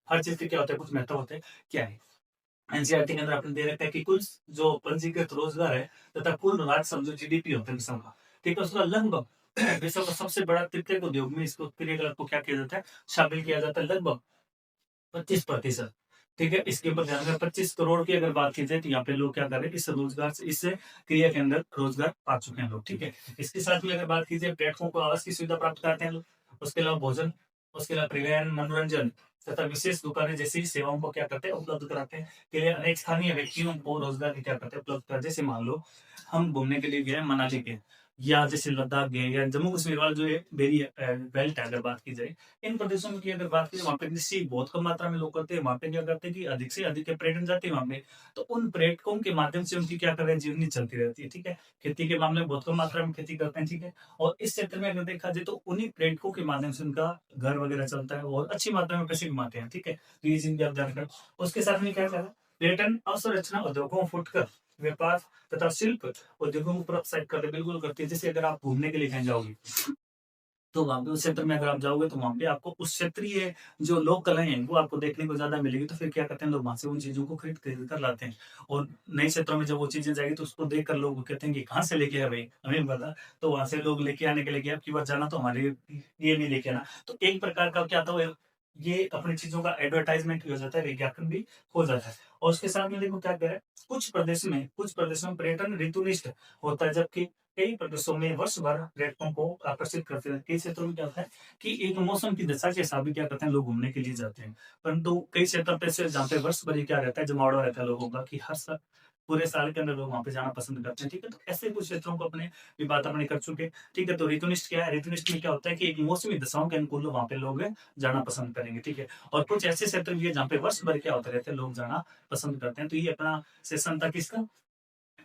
हर चीज के क्या होता है कुछ महत्व होते हैं, क्या है एनसीईआरटी के अंदर आपने दे रखा है कि कुल जो पंजीकृत रोजगार है तथा कुल राजस्व जो जीडीपी होता है विश्व का, ठीक है, उसका लगभग विश्व का सबसे बड़ा तृतीयक उद्योग में इसको क्रियाकलाप को क्या किया जाता है शामिल किया जाता है, लगभग 25%, ठीक है। इसके ऊपर ध्यान रखें 25 करोड़ की अगर बात की जाए तो यहाँ पे लोग क्या कर रहे हैं इस रोजगार से इस क्रिया के अंदर रोजगार पा चुके हैं लोग, ठीक है। इसके साथ में अगर बात की जाए प्लेटफॉर्म को आवास की सुविधा प्राप्त करते हैं लोग, उसके अलावा भोजन, उसके अलावा परिवहन मनोरंजन तथा विशेष दुकानें जैसी सेवाओं को क्या करते हैं उपलब्ध कराते हैं, के लिए अनेक स्थानीय व्यक्तियों को रोजगार की क्या करते हैं उपलब्ध कराते हैं। जैसे मान लो हम घूमने के लिए गए मनाली के, या जैसे लद्दाख गए, या जम्मू कश्मीर वाला जो है बेरी बेल्ट है अगर बात की जाए, इन प्रदेशों में की अगर बात की जाए वहाँ पे कृषि बहुत कम मात्रा में लोग करते हैं, वहाँ पे क्या करते हैं कि अधिक से अधिक पर्यटन जाते हैं वहाँ पे, तो उन पर्यटकों के माध्यम से उनकी क्या कर रहे हैं जीवनी चलती रहती है, ठीक है। खेती के मामले में बहुत कम मात्रा में खेती करते हैं, ठीक है। और इस क्षेत्र में अगर देखा जाए तो उन्हीं पर्यटकों के माध्यम से उनका घर वगैरह चलता है और अच्छी मात्रा में पैसे कमाते हैं, ठीक है। तो ये चीज आप ध्यान रखें। उसके साथ में क्या कह रहा है पर्यटन अवसंरचना उद्योगों फुटकर व्यापार तथा शिल्प उद्योगों को प्रोत्साहित करते बिल्कुल करती है। जैसे अगर आप घूमने के लिए कहीं जाओगे तो वहाँ पे उस क्षेत्र में अगर आप जाओगे तो वहाँ पे आपको उस क्षेत्रीय जो लोक कलाएं हैं वो आपको देखने को ज्यादा मिलेगी, तो फिर क्या करते हैं लोग वहां से उन चीजों को खरीद खरीद कर लाते हैं। और नए क्षेत्रों में जब वो चीजें जाएगी तो उसको देख कर लोग कहते हैं कि कहाँ से लेके आए भाई हमें नहीं पता, तो वहां से लोग लेके आने के लिए अब की बार जाना तो हमारे लिए नहीं लेके आना, तो एक प्रकार का क्या था ये अपनी चीजों का एडवर्टाइजमेंट भी हो जाता है, विज्ञापन भी हो जाता है। और उसके साथ में देखो क्या कह रहा है कुछ प्रदेशों में पर्यटन ऋतुनिष्ठ होता है, जबकि कई प्रदेशों में वर्ष भर पर्यटकों को आकर्षित करते हैं। कई क्षेत्रों में क्या होता है कि एक मौसम की दशा के हिसाब से क्या करते हैं लोग घूमने के लिए जाते हैं, परंतु कई क्षेत्र पे से जहाँ पे वर्ष भर ही क्या रहता है जमावड़ा रहता है लोगों का कि हर साल पूरे साल के अंदर लोग वहां पे जाना पसंद करते हैं, ठीक है। तो ऐसे कुछ क्षेत्रों को अपने भी बात अपने कर चुके हैं, ठीक है। तो ऋतुनिष्ठ क्या है, ऋतुनिष्ठ में क्या होता है कि एक मौसमी दशाओं के अनुकूल वहां पे लोग जाना पसंद करेंगे, ठीक है। और कुछ ऐसे क्षेत्र भी है जहाँ पे वर्ष भर क्या होते रहते हैं लोग जाना पसंद करते हैं। तो ये अपना सेशन था किसका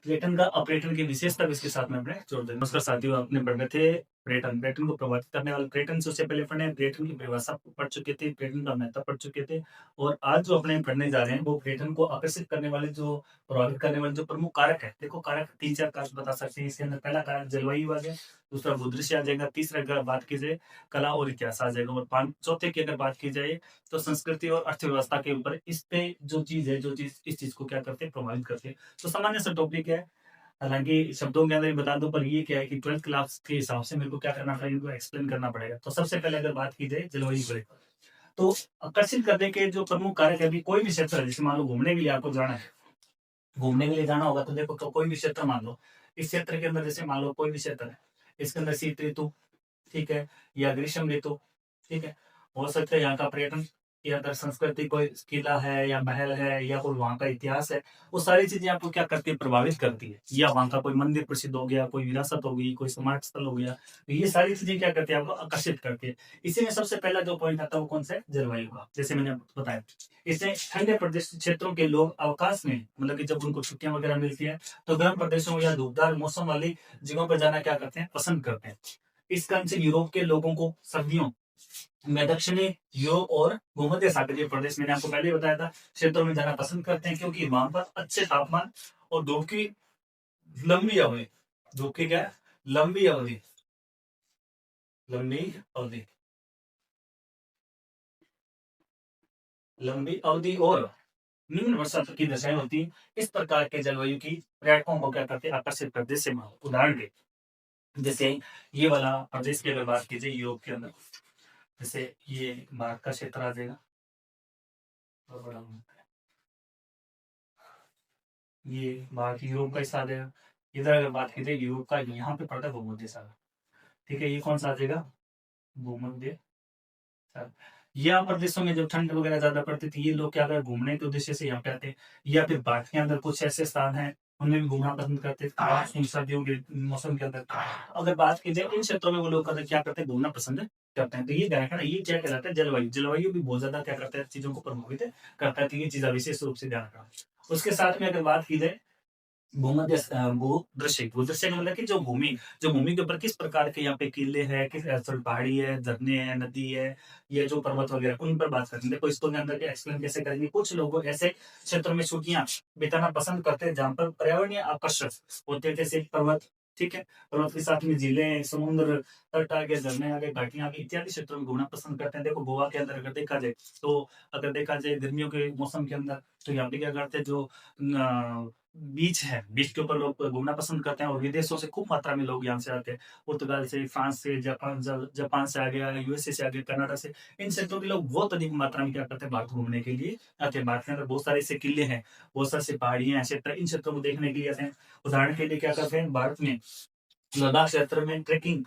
पर्यटन का, पर्यटन की विशेषता भी इसके साथ में हमने जोड़ दें। नमस्कार साथियों, अपने बढ़ में थे पर्यटन को प्रभावित करने वाले पर्यटन से उससे पहले पढ़े पर्यटन की परिभाषा पढ़ चुके थे, पर्यटन का महत्व पढ़ चुके थे और आज जो अपने पढ़ने जा रहे हैं वो पर्यटन को आकर्षित करने वाले जो प्रभावित करने वाले जो प्रमुख कारक है। देखो कारक 3-4 कारक बता सकते हैं। इसके अंदर पहला कारक जलवायु आ गया, दूसरा भूदृश्य आ जाएगा, तीसरा अगर बात की जाए कला और इतिहास आ जाएगा और चौथे की अगर बात की जाए तो संस्कृति और अर्थव्यवस्था के ऊपर इस पे जो चीज़ है, जो चीज़ इस चीज़ को क्या करते हैं प्रभावित करते हैं। तो सामान्य सा टॉपिक है। हालाँकि शब्दों के अंदर ही बता दूँ पर ये क्या है कि 12th क्लास के हिसाब से मेरे को क्या करना पड़ेगा, इनको एक्सप्लेन करना पड़ेगा। तो सबसे पहले अगर बात की जाए जलवायु को लेकर, तो आकर्षित करने के जो प्रमुख कारक है, अभी कोई भी क्षेत्र है, जैसे मान लो घूमने के लिए आपको जाना है, घूमने के लिए जाना होगा तो देखो तो कोई भी क्षेत्र मान लो, इस क्षेत्र के अंदर जैसे मान लो कोई भी क्षेत्र है, इसके अंदर शीत ऋतु, ठीक है, या ग्रीष्म ऋतु, ठीक है, हो सकता है यहाँ का पर्यटन या अगर संस्कृति कोई किला है या महल है या कोई वहाँ का इतिहास है, वो सारी चीजें आपको क्या करती है प्रभावित करती है, या वहाँ का कोई मंदिर प्रसिद्ध हो गया, कोई विरासत हो गई, कोई स्मारक स्थल हो गया, तो ये सारी चीजें क्या करती है आपको आकर्षित करती है। इसी में सबसे पहला जो पॉइंट आता है वो कौन सा है, जलवायु का, जैसे मैंने आपको बताया। इससे ठंडे प्रदेश क्षेत्रों के लोग अवकाश में मतलब कि जब उनको छुट्टियां वगैरह मिलती है तो गर्म प्रदेशों या धूपदार मौसम वाली जगहों पर जाना क्या करते हैं पसंद करते हैं। इस कारण से यूरोप के लोगों को सर्दियों में दक्षिणी यूरोप और भूमध्य सागरीय प्रदेश मैंने आपको पहले ही बताया था क्षेत्रों में जाना पसंद करते हैं क्योंकि वहां पर अच्छे तापमान और धूप की लंबी अवधि, धूप की क्या है? लंबी अवधि, लंबी अवधि, लंबी अवधि और निम्न वर्षा की दशाएं होती हैं। इस प्रकार के जलवायु की पर्यटकों को क्या करते हैं आकर्षित करते हैं। जैसे उदाहरण के जैसे ये वाला प्रदेश की अगर बात की जाए यूरोप के अंदर, जैसे ये भारत का क्षेत्र आ जाएगा और बड़ा ये भारत यूरोप का हिस्सा आ जाएगा। इधर अगर बात की जाए यूरोप का यहाँ पे पड़ता है भूमध्य सागर, ठीक है, ये कौन सा आ जाएगा भूमध्य सागर। यहाँ प्रदेशों में जब ठंड वगैरह ज्यादा पड़ती थी ये लोग क्या अगर घूमने के उद्देश्य से यहाँ पे आते हैं या फिर भारत के अंदर कुछ ऐसे स्थान हैं उनमें भी घूमना पसंद करते थे सर्दियों के मौसम के अंदर। अगर बात की जाए इन क्षेत्रों में वो लोग क्या करते हैं घूमना पसंद करते हैं। तो ये ध्यान रखना, ये क्या कहलाता है जलवायु। जलवायु भी बहुत ज्यादा क्या करता है चीजों को प्रभावित करता है, तो ये चीज विशेष रूप से ध्यान रखना। उसके साथ में अगर बात की जाए भूमध्य भूदृश्य, भूदृश्य का मतलब कि जो भूमि के ऊपर किस प्रकार के यहाँ पे किले हैं, किस सॉरी पहाड़ी है, झरने हैं, नदी है, ये जो पर्वत वगैरह उन पर बात करते हैं। देखो इसको के अंदर के एक्सप्लेन कैसे करेंगे। कुछ लोग ऐसे क्षेत्रों में छुट्टियां बिताना पसंद करते हैं जहाँ पर पर्यावरणीय आकर्षण होते हैं, जैसे पर्वत, ठीक है, पर्वत के साथ में झीलें, समुद्र तट आ गए, झरने आ गए, घाटियां आ गई, इत्यादि क्षेत्रों में घूमना पसंद करते हैं। देखो गोवा के अंदर अगर देखा जाए तो अगर देखा जाए गर्मियों के मौसम के अंदर तो यहाँ पे क्या करते हैं जो बीच है, बीच के ऊपर लोग घूमना पसंद करते हैं और विदेशों से खूब मात्रा में लोग यहाँ से आते हैं। पुर्तगाल से, फ्रांस से, जापान से आ गया, यूएसए से आ गया, कनाडा से, इन क्षेत्रों के लोग बहुत अधिक मात्रा में क्या करते हैं भारत घूमने के लिए आते हैं। भारत के अंदर बहुत सारे ऐसे किले हैं, बहुत सारी ऐसी पहाड़ियां हैं, क्षेत्र इन क्षेत्रों को देखने के लिए आते हैं। उदाहरण के लिए क्या करते हैं भारत में लद्दाख क्षेत्र में ट्रेकिंग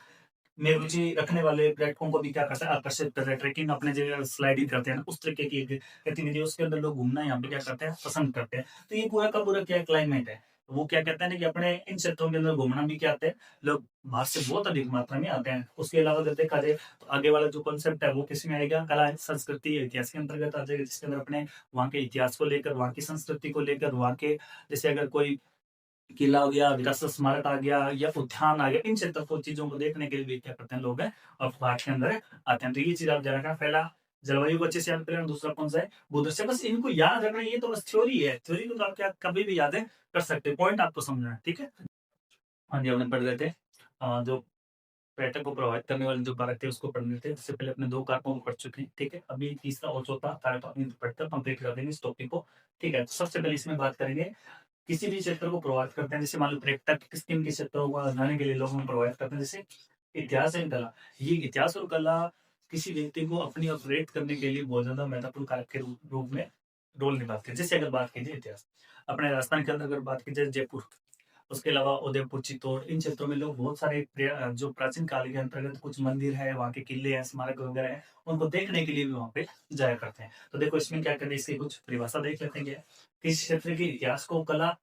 में रुचि रखने वाले पर्यटकों को भी क्या करता है आकर्षित कर रहा है। ट्रेकिंग अपने जगह स्लाइडिंग करते हैं ना, उस तरीके की गतिविधि उसके अंदर लोग घूमना यहाँ पे क्या करते हैं पसंद करते हैं। तो ये पूरा का पूरा क्या क्लाइमेट है, वो क्या कहते हैं ना कि अपने इन क्षेत्रों के अंदर घूमना भी क्या आते हैं लोग बाहर से बहुत अधिक मात्रा में आते हैं। उसके अलावा अगर देखा जाए तो आगे वाला जो कॉन्सेप्ट है वो किसमें आएगा, कला संस्कृति इतिहास के अंतर्गत आ जाएगा, जिसके अंदर अपने वहाँ के इतिहास को लेकर, वहाँ की संस्कृति को लेकर, वहाँ के जैसे अगर कोई किला हो गया, विरासत स्मारक आ गया या उद्यान आ गया, इन क्षेत्र को चीजों को देखने के लिए भी क्या करते हैं लोग हैं और पार्क के अंदर आते हैं। तो ये चीज आप ध्यान रखना, पहला जलवायु को अच्छे से याद करें, दूसरा कौन सा है भूदृश्य। बस इनको याद रखना, ये तो बस थ्योरी है, थ्योरी को तो आप क्या कभी भी याद कर सकते हैं, पॉइंट आपको समझना है, ठीक है। हाँ जी, हमने पढ़ रहे थे जो पर्यटक को प्रभावित करने वाले जो कारक थे उसको पढ़ रहे थे। इससे पहले अपने दो कारकों को पढ़ चुके हैं, ठीक है। अभी तीसरा और चौथा कारक अपनी पढ़कर कंप्लीट कर देंगे इस टॉपिक को, ठीक है। तो सबसे पहले इसमें बात करेंगे किसी भी क्षेत्र को प्रभावित करते हैं। जैसे मान लो पर्यटक किस किन के क्षेत्रों को जाने के लिए लोगों को प्रभावित करते हैं, जैसे इतिहास एंड कला। ये इतिहास और कला किसी व्यक्ति को अपनी अपग्रेड करने के लिए बहुत ज्यादा महत्वपूर्ण कारक के रूप में रोल निभाते हैं। जैसे अगर बात कीजिए इतिहास, अपने राजस्थान के अंदर अगर बात की जाए जयपुर, उसके अलावा उदयपुर, चित्तौड़, इन क्षेत्रों में लोग बहुत सारे जो प्राचीन काल के अंतर्गत कुछ मंदिर है, वहाँ के किले हैं, स्मारक वगैरह है, उनको देखने के लिए भी वहाँ पे जाया करते हैं। तो देखो इसमें क्या करें, इसकी कुछ परिभाषा देख लेते हैं। किस क्षेत्र के इतिहास को कला,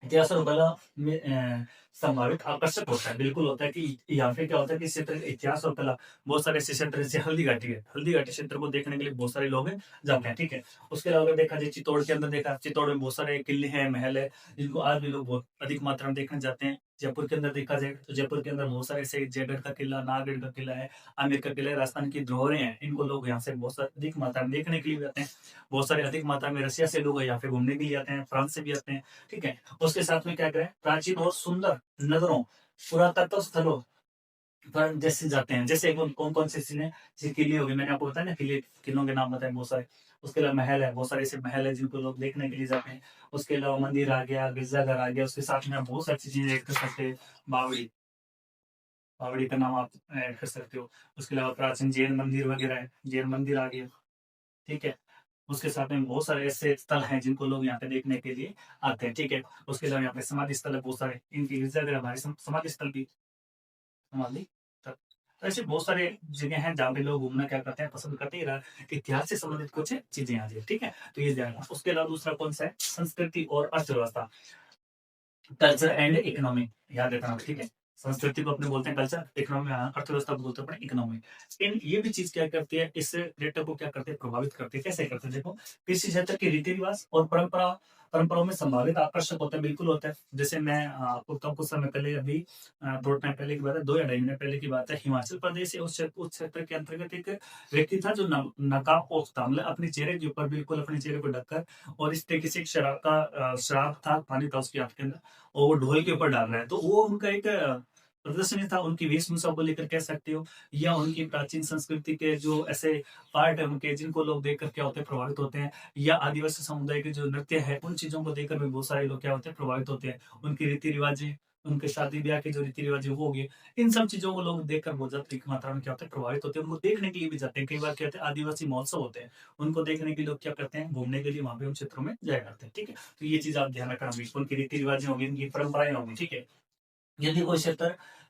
इतिहास और कला में संभावित आकर्षक होता है, बिल्कुल होता है कि यहाँ पे क्या होता है कि इस क्षेत्र का इतिहास और कला बहुत सारे ऐसे क्षेत्र जैसे हल्दी घाटी है, हल्दी घाटी क्षेत्र को देखने के लिए बहुत सारे लोग जाते हैं, ठीक है। उसके अलावा अगर देखा जाए चित्तौड़ के अंदर, देखा चित्तौड़ में बहुत सारे किले हैं, महल है, जिनको आज भी लोग बहुत अधिक मात्रा में देखने जाते हैं। जयपुर के अंदर देखा जाए तो जयपुर के अंदर बहुत सारे ऐसे जयगढ़ का किला, नाहरगढ़ का किला है, आमेर का किला है, राजस्थान की धरोहरें हैं। इनको लोग यहाँ से बहुत सारे अधिक मात्रा में देखने के लिए भी आते हैं। बहुत सारे अधिक मात्रा में रसिया से लोग यहाँ पे घूमने के लिए आते हैं, फ्रांस से भी आते हैं, ठीक है। उसके साथ में क्या करें, प्राचीन और सुंदर नगरों, पुरातत्व स्थलों पर जैसे जाते हैं, जैसे कौन-कौन से सीन है, जैसे किले हो गए, मैंने आपको बताया ना किले, किलों के नाम बताए बहुत सारे। उसके अलावा महल है, बहुत सारे ऐसे महल है जिनको लोग देखने के लिए जाते हैं। उसके अलावा मंदिर आ गया, गिरजाघर आ गया, उसके साथ में आप बहुत सारी चीज़ें ऐड कर सकते हैं। बावड़ी, बावड़ी का नाम आप ऐड कर सकते हो। उसके अलावा प्राचीन जैन मंदिर वगैरह है, जैन मंदिर आ गया, ठीक है। उसके साथ में बहुत सारे ऐसे स्थल हैं जिनको लोग यहाँ पे देखने के लिए आते हैं, ठीक है। उसके अलावा यहाँ पे समाधि स्थल है बहुत सारे, इनकी गिरजाघर हमारे समाधि स्थल भी, समाधि तक। तो ऐसे बहुत सारे जगह हैं जहाँ पे लोग घूमना क्या करते हैं, पसंद करते हैं। इतिहास से संबंधित कुछ चीजें आ जाए, ठीक है। तो ये ध्यान रखना। उसके अलावा दूसरा कौन सा है, संस्कृति और अर्थव्यवस्था, कल्चर एंड इकोनॉमी, याद रखना, ठीक है। संस्कृति को अपने बोलते हैं कल्चर, इकोनॉमी, अर्थव्यवस्था को बोलते हैं अपने इकोनॉमी। इन ये भी चीज क्या करती है, इस पर्यटक को क्या करते हैं, प्रभावित करते हैं। कैसे करते हैं, देखो, किसी क्षेत्र के रीति रिवाज और परंपराओं में संभावित आकर्षक होते हैं, बिल्कुल होता है। जैसे मैं आपको बताऊं, कुछ समय पहले, अभी थोड़ा टाइम पहले की बात है, 2 या 2.5 महीने पहले की बात है, हिमाचल प्रदेश या उस क्षेत्र के अंतर्गत एक व्यक्ति था जो नकाबपोश था, मतलब अपने चेहरे के ऊपर बिल्कुल अपने चेहरे को ढककर, और इस तरीके से एक शराब था, पानी था उसके हाथ के अंदर, और वो ढोल के ऊपर डाल रहा है। तो वो उनका एक प्रदर्शनी था, उनकी वेशभूषा को लेकर कह सकते हो, या उनकी प्राचीन संस्कृति के जो ऐसे पार्ट है उनके, जिनको लोग देखकर क्या होते हैं, प्रभावित होते हैं। या आदिवासी समुदाय के जो नृत्य है, उन चीज़ों को देखकर भी बहुत सारे लोग क्या होते हैं, प्रभावित होते हैं। उनके रीति-रिवाज़ें, उनके शादी-ब्याह के जो रीति-रिवाज़ है वो हो गए। इन सब चीज़ों को लोग देखकर बहुत ज़्यादा अधिक मात्रा में क्या होता है, प्रभावित होते हैं। उनको देखने के लिए भी जाते हैं। कई बार क्या होता है, आदिवासी महोत्सव होते हैं, उनको देखने के लिए लोग क्या करते हैं, घूमने के लिए वहाँ पे उन क्षेत्रों में जाया करते हैं, ठीक है। तो ये चीज़ आप ध्यान रखना, बिल्कुल उनकी रीति-रिवाज़ें होंगी, उनकी परंपराएँ होंगी, ठीक है। यदि कोई क्षेत्र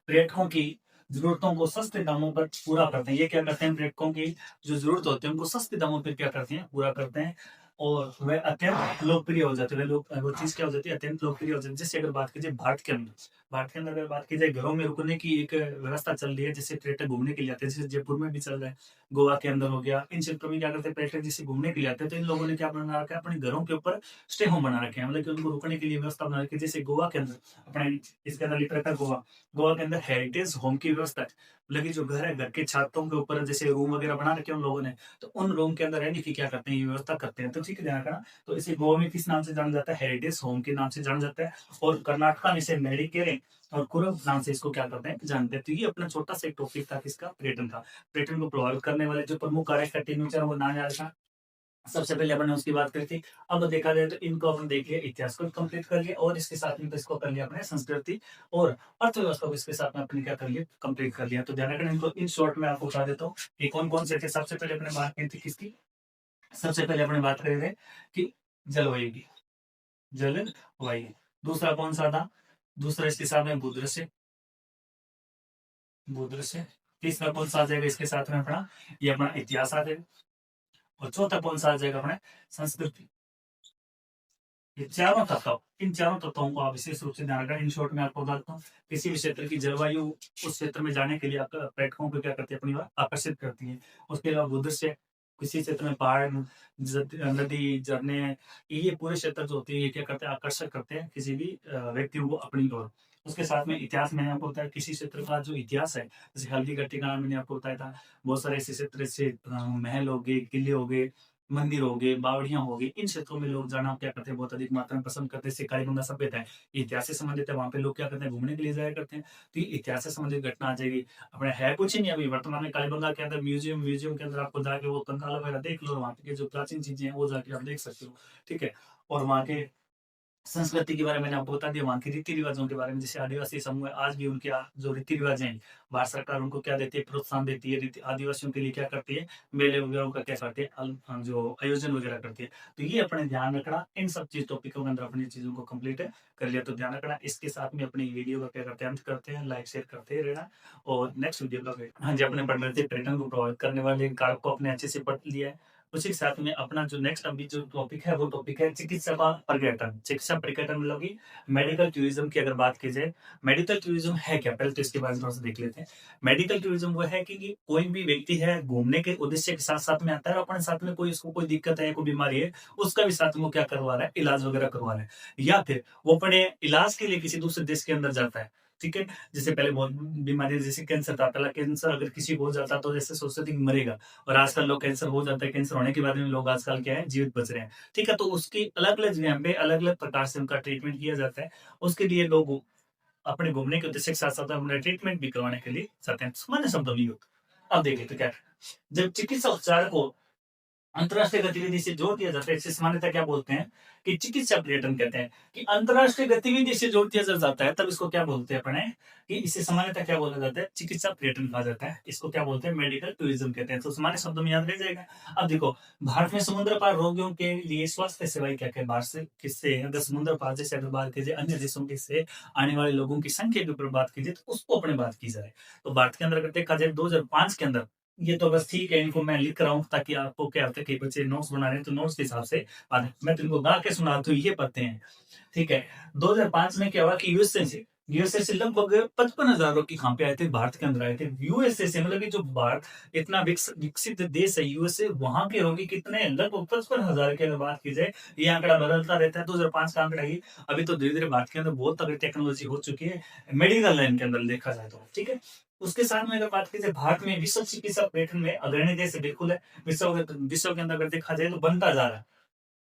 पर्यटकों की ज़रूरतों को सस्ते दामों पर पूरा करते हैं, ये क्या करते हैं, पर्यटकों की जो ज़रूरत होती है उनको सस्ते दामों पे क्या करते हैं, पूरा करते हैं, और वह अत्यंत लोकप्रिय हो जाते हैं। वो चीज़ क्या हो जाती है, अत्यंत लोकप्रिय हो जाती है। जैसे अगर बात की जाए भारत के अंदर अगर बात की जाए, घरों में रुकने की एक व्यवस्था चल रही है, जैसे पर्यटक घूमने के लिए आते हैं, जैसे जयपुर में भी चल रहा है, गोवा के अंदर हो गया। इन क्षेत्रों में क्या करते हैं, पर्यटक जैसे घूमने के लिए आते हैं, तो इन लोगों ने क्या बना रखा है, अपने घरों के ऊपर स्टे होम बना रखे हैं, मतलब कि उनको रुकने के लिए व्यवस्था बना रखी है। जैसे गोवा के अंदर अपने, इसके अंदर लिख रखा है गोवा, गोवा के अंदर हेरिटेज होम की व्यवस्था है। मतलब कि जो घर है, घर के छातों के ऊपर जैसे रूम वगैरह बना रखे हैं उन लोगों ने, तो उन रूम के अंदर रहने की क्या करते हैं, ये व्यवस्था करते हैं। तो ठीक है, ध्यान रखना। तो इसे गोवा में किस नाम से जाना जाता है, हेरिटेज होम के नाम से जाना जाता है। और कर्नाटका में इसे मेडिकेरे और कुरव नाम से इसको क्या करते हैं, जानते हैं। तो ये अपना छोटा सा एक टॉपिक था, किसका, पर्यटन का। पर्यटन को प्रभावित करने वाले जो प्रमुख कारक है, तीनों चार, वो ना याद रखना। सबसे पहले अपन ने उसकी बात करी थी। अब देखा जाए तो इनको अपन देख लिया, इतिहास को कंप्लीट कर लिया, और इसके साथ में तो इसको कर लिया अपने संस्कृति और अर्थव्यवस्था को इसके साथ में अपने क्या कर लिया, कंप्लीट कर लिया। तो ध्यान रखना, इनको इन शॉर्ट में आपको बता देता हूँ कि कौन कौन से थे। सबसे पहले अपने बात की थी किसकी, सबसे पहले अपने बात कर रहे थे कि जलवायु की, जलवायु। दूसरा कौन सा था, दूसरा इसके साथ में भूदृश्य, भूदृश्य। तीसरा कौन सा आ जाएगा इसके साथ में अपना, ये अपना इतिहास आ जाएगा। और चौथा कौन सा आ जाएगा अपने, संस्कृति। ये चारों तत्व, इन चारों तत्वों को आप विशेष रूप से ध्यान रखना। इन शॉर्ट में आपको बताता हूँ, किसी भी क्षेत्र की जलवायु उस क्षेत्र में जाने के लिए आपका पर्यटकों को क्या करती है, अपनी ओर आकर्षित करती है। उसके अलावा भूदृश्य, किसी क्षेत्र में पहाड़, नदी, झरने, ये पूरे क्षेत्र जो होते हैं, ये क्या करते हैं, आकर्षक करते हैं किसी भी व्यक्तियों को अपनी ओर। उसके साथ में इतिहास, मैंने आपको बताया किसी क्षेत्र का जो इतिहास है, जैसे हल्दीघाटी का नाम मैंने आपको बताया था। बहुत सारे ऐसे क्षेत्र, जैसे महल हो गए, किले हो गए, मंदिर हो गए, बावड़ियाँ हो गई, इन क्षेत्रों में लोग जाना क्या करते हैं, बहुत अधिक मात्रा में पसंद करते हैं। जैसे कालीबंगा सभ्यता है, ये इतिहास से संबंधित है, वहाँ पे लोग क्या करते हैं, घूमने के लिए जाया करते हैं। तो ये इतिहास से संबंधित घटना आ जाएगी। अपने है कुछ ही नहीं अभी वर्तमान में कालीबंगा के अंदर, म्यूजियम के अंदर आपको जाके वो कंकाल वगैरह देख लो, और वहाँ के जो प्राचीन चीजें हैं वो जाके आप देख सकते हो, ठीक है। और वहाँ के संस्कृति के बारे में मैंने आपको बता दिया, वहाँ के रीति-रिवाज़ों के बारे में। जैसे आदिवासी समूह है, आज भी उनके जो रीति-रिवाज़ हैं, भारत सरकार उनको क्या देती है, प्रोत्साहन देती है। रीति आदिवासियों के लिए क्या करती है, मेले वगैरह का क्या करती है, जो आयोजन वगैरह करती है। तो ये अपने ध्यान रखना, इन सब चीज़ टॉपिकों के अंदर अपनी चीज़ों को कंप्लीट कर लिया तो ध्यान रखना। इसके साथ में अपनी वीडियो का क्या करते हैं, अंत करते हैं, लाइक शेयर करते ही रहना, और नेक्स्ट वीडियो का वेट। हाँ जी, अपने पढ़ रहे थे, पर्यटन को प्रभावित करने वाले कारक को अपने अच्छे से पढ़ लिया है। उसी के साथ में अपना जो नेक्स्ट अभी जो टॉपिक है वो टॉपिक है चिकित्सा का पर्यटन। चिकित्सा पर्यटन मतलब कि मेडिकल टूरिज्म की अगर बात की जाए, मेडिकल टूरिज्म है क्या? पहले तो इसके बारे में थोड़ा-सा देख लेते हैं। मेडिकल टूरिज्म वो है कि कोई भी व्यक्ति है घूमने के उद्देश्य के साथ-साथ में आता है और अपने साथ में कोई उसको कोई दिक्कत है, कोई बीमारी है, उसका भी साथ में वो क्या करवा रहा है, इलाज वगैरह करवा रहा है। या फिर वो अपने इलाज के लिए किसी दूसरे देश के अंदर जाता है, ठीक है? जैसे पहले बहुत बीमारियाँ जैसे कैंसर था, पहला कैंसर अगर किसी को हो जाता तो जैसे सोचते थे कि मरेगा। और आजकल लोग कैंसर हो जाता है, कैंसर होने के बाद में लोग आजकल क्या है जीवित बच रहे हैं। ठीक है? तो उसकी अलग-अलग जगह पे अलग-अलग प्रकार से उनका ट्रीटमेंट किया जाता है। उसके लिए लोग अपने घूमने के उद्देश्य के साथ-साथ अपना ट्रीटमेंट भी करवाने के लिए जाते हैं। सामान्य शब्दों में यूँ अब देखिए तो क्या है, जब चिकित्सा उपचार को अंतर्राष्ट्रीय गतिविधि से जोड़ दिया जाता है, इसे सामान्यतः क्या बोलते हैं कि चिकित्सा पर्यटन कहते हैं कि अंतर्राष्ट्रीय गतिविधि से जोड़ दिया जाता है, तब इसको क्या बोलते हैं अपने कि इसे सामान्यतः क्या बोला जाता है, चिकित्सा पर्यटन कहा जाता है। इसको क्या बोलते हैं, मेडिकल टूरिज्म कहते हैं। तो सामान्य शब्दों में याद रह जाएगा। अब देखो, भारत में समुद्र पार रोगियों के लिए स्वास्थ्य सेवाएं क्या-क्या बाहर से किससे अगर समुद्र पार जैसे अगर बात की जाए अन्य देशों के से आने वाले लोगों की संख्या के ऊपर बात की जाए, तो उसको अपने बात की जाए। तो भारत के अंदर अगर देखा जाए 2005 के अंदर ये तो बस ठीक है, इनको मैं लिख रहा हूँ ताकि आपको क्या होता है कई बच्चे नोट्स बना रहे हैं, तो नोट्स के हिसाब से मैं तुमको गा के सुनाता हूँ, ये पढ़ते हैं, ठीक है? 2005 में क्या हुआ कि यूएसए से लगभग 55,000 लोग यहाँ पे आए थे, भारत के अंदर आए थे। यूएसए से मतलब कि जो भारत इतना विकसित देश है यूएसए, वहाँ के रोगी कितने लगभग 55,000 की अगर बात की जाए, ये आंकड़ा बदलता रहता है। 2005 का आंकड़ा ही अभी तो धीरे-धीरे भारत के अंदर बहुत तगड़ी टेक्नोलॉजी हो चुकी है, मेडिकल लाइन के अंदर देखा जाए तो, ठीक है? उसके साथ में अगर बात की जाए भारत में विश्व चिकित्सा पर्यटन में अग्रणी देश बिल्कुल है। विश्व के अंदर अगर देखा जाए तो बनता जा रहा है।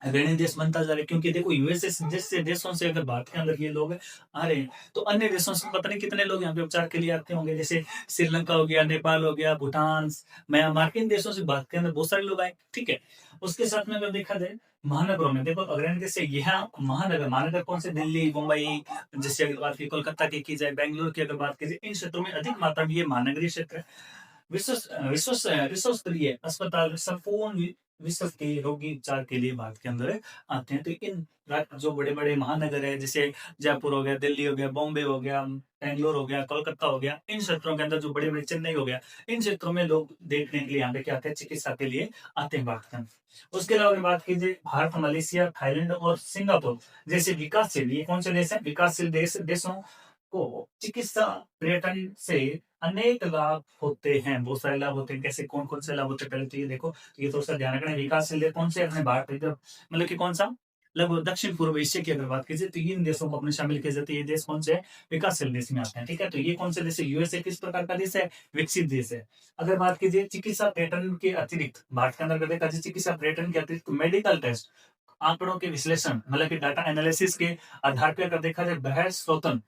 अग्रणी देश बनता जा रहा है क्योंकि देखो यूएसए जैसे देशों से अगर भारत के अंदर ये लोग आ रहे हैं, तो अन्य देशों से पता नहीं कितने लोग यहाँ पे उपचार के लिए आते होंगे। जैसे श्रीलंका हो गया, नेपाल हो गया, भूटान, म्यांमार, किन देशों से भारत के अंदर बहुत सारे लोग आए, ठीक है? उसके साथ में अगर देखा जाए महानगरों में देखो अग्रणी देश से यहाँ महानगर कौन से दिल्ली, मुंबई, जैसे अगर बात की कोलकाता की जाए, बेंगलुरु की अगर बात की जाए, इन क्षेत्रों में अधिक मात्रा में ये महानगरीय क्षेत्र है। विश्व स्तरीय अस्पताल संपूर्ण विश्व के रोगी उपचार के लिए भारत के अंदर आते हैं। तो इन जो बड़े-बड़े महानगर है जैसे जयपुर हो गया, दिल्ली हो गया, बॉम्बे हो गया, बैंगलोर हो गया, कोलकाता हो गया, इन क्षेत्रों के अंदर जो बड़े-बड़े चेन्नई हो गया, इन क्षेत्रों में लोग देखने के लिए यहाँ पे क्या आते हैं, चिकित्सा के लिए आते हैं भारत के अंदर। उसके अलावा अगर बात कीजिए भारत, मलेशिया, थाईलैंड और सिंगापुर जैसे विकासशील ये कौन से देश हैं? विकासशील देशों को चिकित्सा पर्यटन से अनेक लाभ होते हैं, बहुत सारे लाभ होते हैं। कैसे कौन-कौन से लाभ होते हैं? पहले तो ये देखो, ये थोड़ा-सा ध्यान रखना है विकासशील देश कौन से अपने भारत इधर मतलब कि कौन-सा? लगभग दक्षिण पूर्व एशिया की अगर बात की जाए तो इन देशों को अपने शामिल किया जाता है। ये देश कौन से हैं? विकासशील देश में आते हैं, ठीक है? तो ये कौन से देश है? यूएसए किस प्रकार का देश है? विकसित देश है। अगर बात कीजिए चिकित्सा पर्यटन के अतिरिक्त भारत के अंदर अगर देखा जाए चिकित्सा पर्यटन के अतिरिक्त मेडिकल टेस्ट, आंकड़ों के विश्लेषण मतलब कि डाटा एनालिसिस के आधार पे अगर देखा जाए बहस स्वतंत्र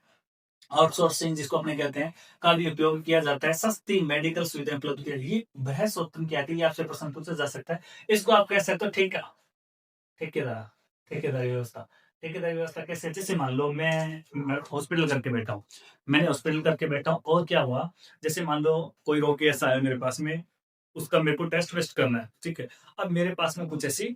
आउटसोर्सिंग जिसको अपने कहते हैं, का भी उपयोग किया जाता है। सस्ती मेडिकल सुविधाएँ उपलब्ध की ये बहस उत्पन्न क्या थी, ये आपसे प्रश्न पूछा जा सकता है। इसको आप कह सकते हो ठेकेदार ठेकेदारी व्यवस्था। ठेकेदारी व्यवस्था कैसे? जैसे मान लो मैं हॉस्पिटल करके बैठा हूँ। मैंने हॉस्पिटल करके बैठा हूँ और क्या हुआ, जैसे मान लो कोई रोगी ऐसा आया मेरे पास में, उसका मेरे को टेस्ट वेस्ट करना है, ठीक है? अब मेरे पास में कुछ ऐसी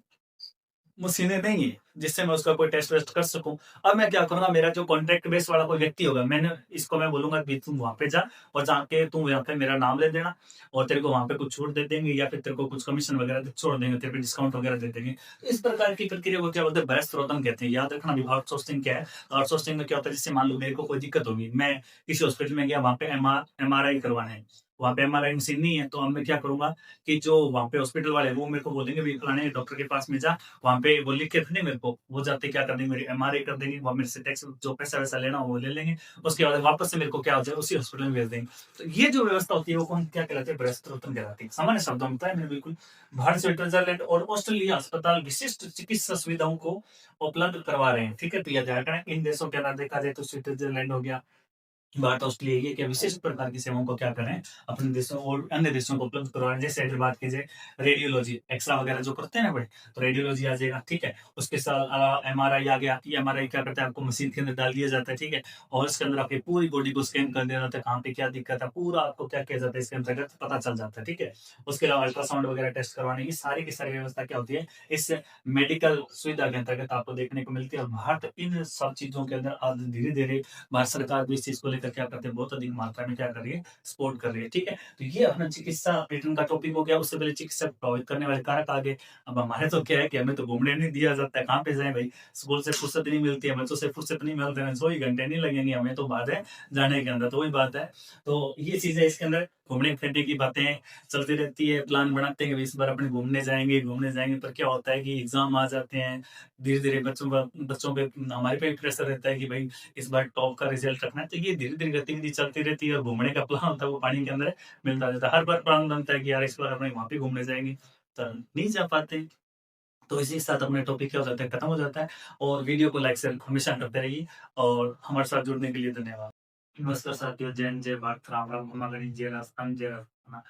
मशीनें नहीं है, जिससे मैं उसका कोई टेस्ट वेस्ट कर सकूँ। अब मैं क्या करूँगा मेरा जो कॉन्ट्रैक्ट बेस वाला कोई व्यक्ति होगा, मैं बोलूँगा कि तुम वहाँ पे जा और जाके तुम यहाँ पे मेरा नाम ले देना और तेरे को वहाँ पे कुछ छूट दे देंगे या फिर तेरे को कुछ कमीशन वगैरह छोड़ देंगे, तेरे पे डिस्काउंट वगैरह दे देंगे। तो इस प्रकार की प्रक्रिया को क्या बोलते हैं बृहस्पतिरोधन कहते हैं। याद रखना अभी आउटसोर्सिंग क्या है? आउटसोर्सिंग में क्या होता है जैसे मान लो मेरे को कोई दिक्कत होगी, मैं किसी हॉस्पिटल में गया वहाँ पे एमआरआई करवाना है। वहाँ पे एमआरआई मशीन नहीं है, तो अब मैं क्या करूँगा कि जो वहाँ पे हॉस्पिटल वाले हैं वो मेरे को बोलेंगे भई फलाने डॉक्टर के पास में जा, वहाँ पे वो लिख के देंगे मेरे को, वो जाते क्या कर देंगे मेरी एमआरआई कर देंगे, वो मेरे से टैक्स जो पैसा-वैसा लेना हो वो ले लेंगे, उसके बाद वापस से मेरे को क्या हो जाए उसी हॉस्पिटल में भेज देंगे। तो ये जो व्यवस्था होती है वो कौन क्या कहलाती है? बृहस्पतिरोधन कहलाती है। सामान्य शब्दों में बताया मैंने बिल्कुल। भारत, स्विट्जरलैंड और ऑस्ट्रेलिया अस्पताल विशिष्ट चिकित्सा सुविधाओं को उपलब्ध करवा रहे हैं, ठीक है? तो ये ध्यान रखना इन देशों के अंदर देखा जाए तो स्विट्जरलैंड हो गया, भारत, ऑस्ट्रेलिया ये क्या विशेष प्रकार की सेवाओं को क्या कर रहे हैं, अपने देशों और अन्य देशों को उपलब्ध करवा रहे हैं। जैसे अगर बात कीजिए रेडियोलॉजी, एक्स-रे वगैरह जो करते हैं ना बड़े, तो रेडियोलॉजी आ जाएगा, ठीक है? उसके साथ एमआरआई आ गया, ये एमआरआई क्या करता है आपको मशीन के अंदर डाल दिया जाता है, ठीक है? और इसके अंदर आपकी पूरी बॉडी को स्कैन कर दिया जाता है, कहाँ पे क्या दिक्कत है, पूरा आपको क्या किया जाता है इसके अंतर्गत पता चल जाता है, ठीक है? उसके अलावा अल्ट्रासाउंड वगैरह टेस्ट करवाने की सारी की सारी व्यवस्था क्या होती है, इस मेडिकल सुविधा के अंतर्गत आपको देखने को मिलती है और भारत इन सब चीज़ों के अंदर आज धीरे-धीरे भारत सरकार भी इस चीज़ को लेकर क्या करते हैं, बहुत अधिक मात्रा में क्या कर रही है, सपोर्ट कर रही है, ठीक है? तो ये अपना चिकित्सा पर्यटन का टॉपिक हो गया, उससे पहले चिकित्सा को प्रभावित करने वाले कारक आ गए। अब हमारे तो क्या है कि हमें तो घूमने नहीं दिया जाता है, कहाँ पे जाएँ भई? स्कूल से फुर्सत नहीं मिलती है, बच्चों से फुर्सत नहीं मिलते हैं, 24 घंटे नहीं लगेंगे हमें तो बात है जाने के अंदर, तो वही बात है। तो ये चीज़ें इसके अंदर घूमने-फिरने की बातें चलती रहती है, प्लान बनाते हैं कि इस बार अपने घूमने जाएँगे, पर क्या होता है कि एग्ज़ाम आ जाते हैं, धीरे-धीरे बच्चों पे हमारे पे भी प्रेशर रहता है कि भई इस बार टॉप का रिज़ल्ट रखना है, तो ये धीरे-धीरे गतिविधि चलती रहती है और घूमने का प्लान होता है वो पानी के अंदर मिलता रहता है। हर बार प्लान बनता है कि यार इस बार अपने वहाँ पे घूमने जाएँगे, तो नहीं जा पाते। तो इसी के साथ अपना टॉपिक क्या हो जाता है, खत्म हो जाता है और वीडियो को लाइक शेयर हमेशा करते रहिए और हमारे साथ जुड़ने के लिए धन्यवाद। नमस्कार साथियों, जय हिंद, जय भारत, राम राम, खमा गणी, जय राजस्थान, जय राजस्थान।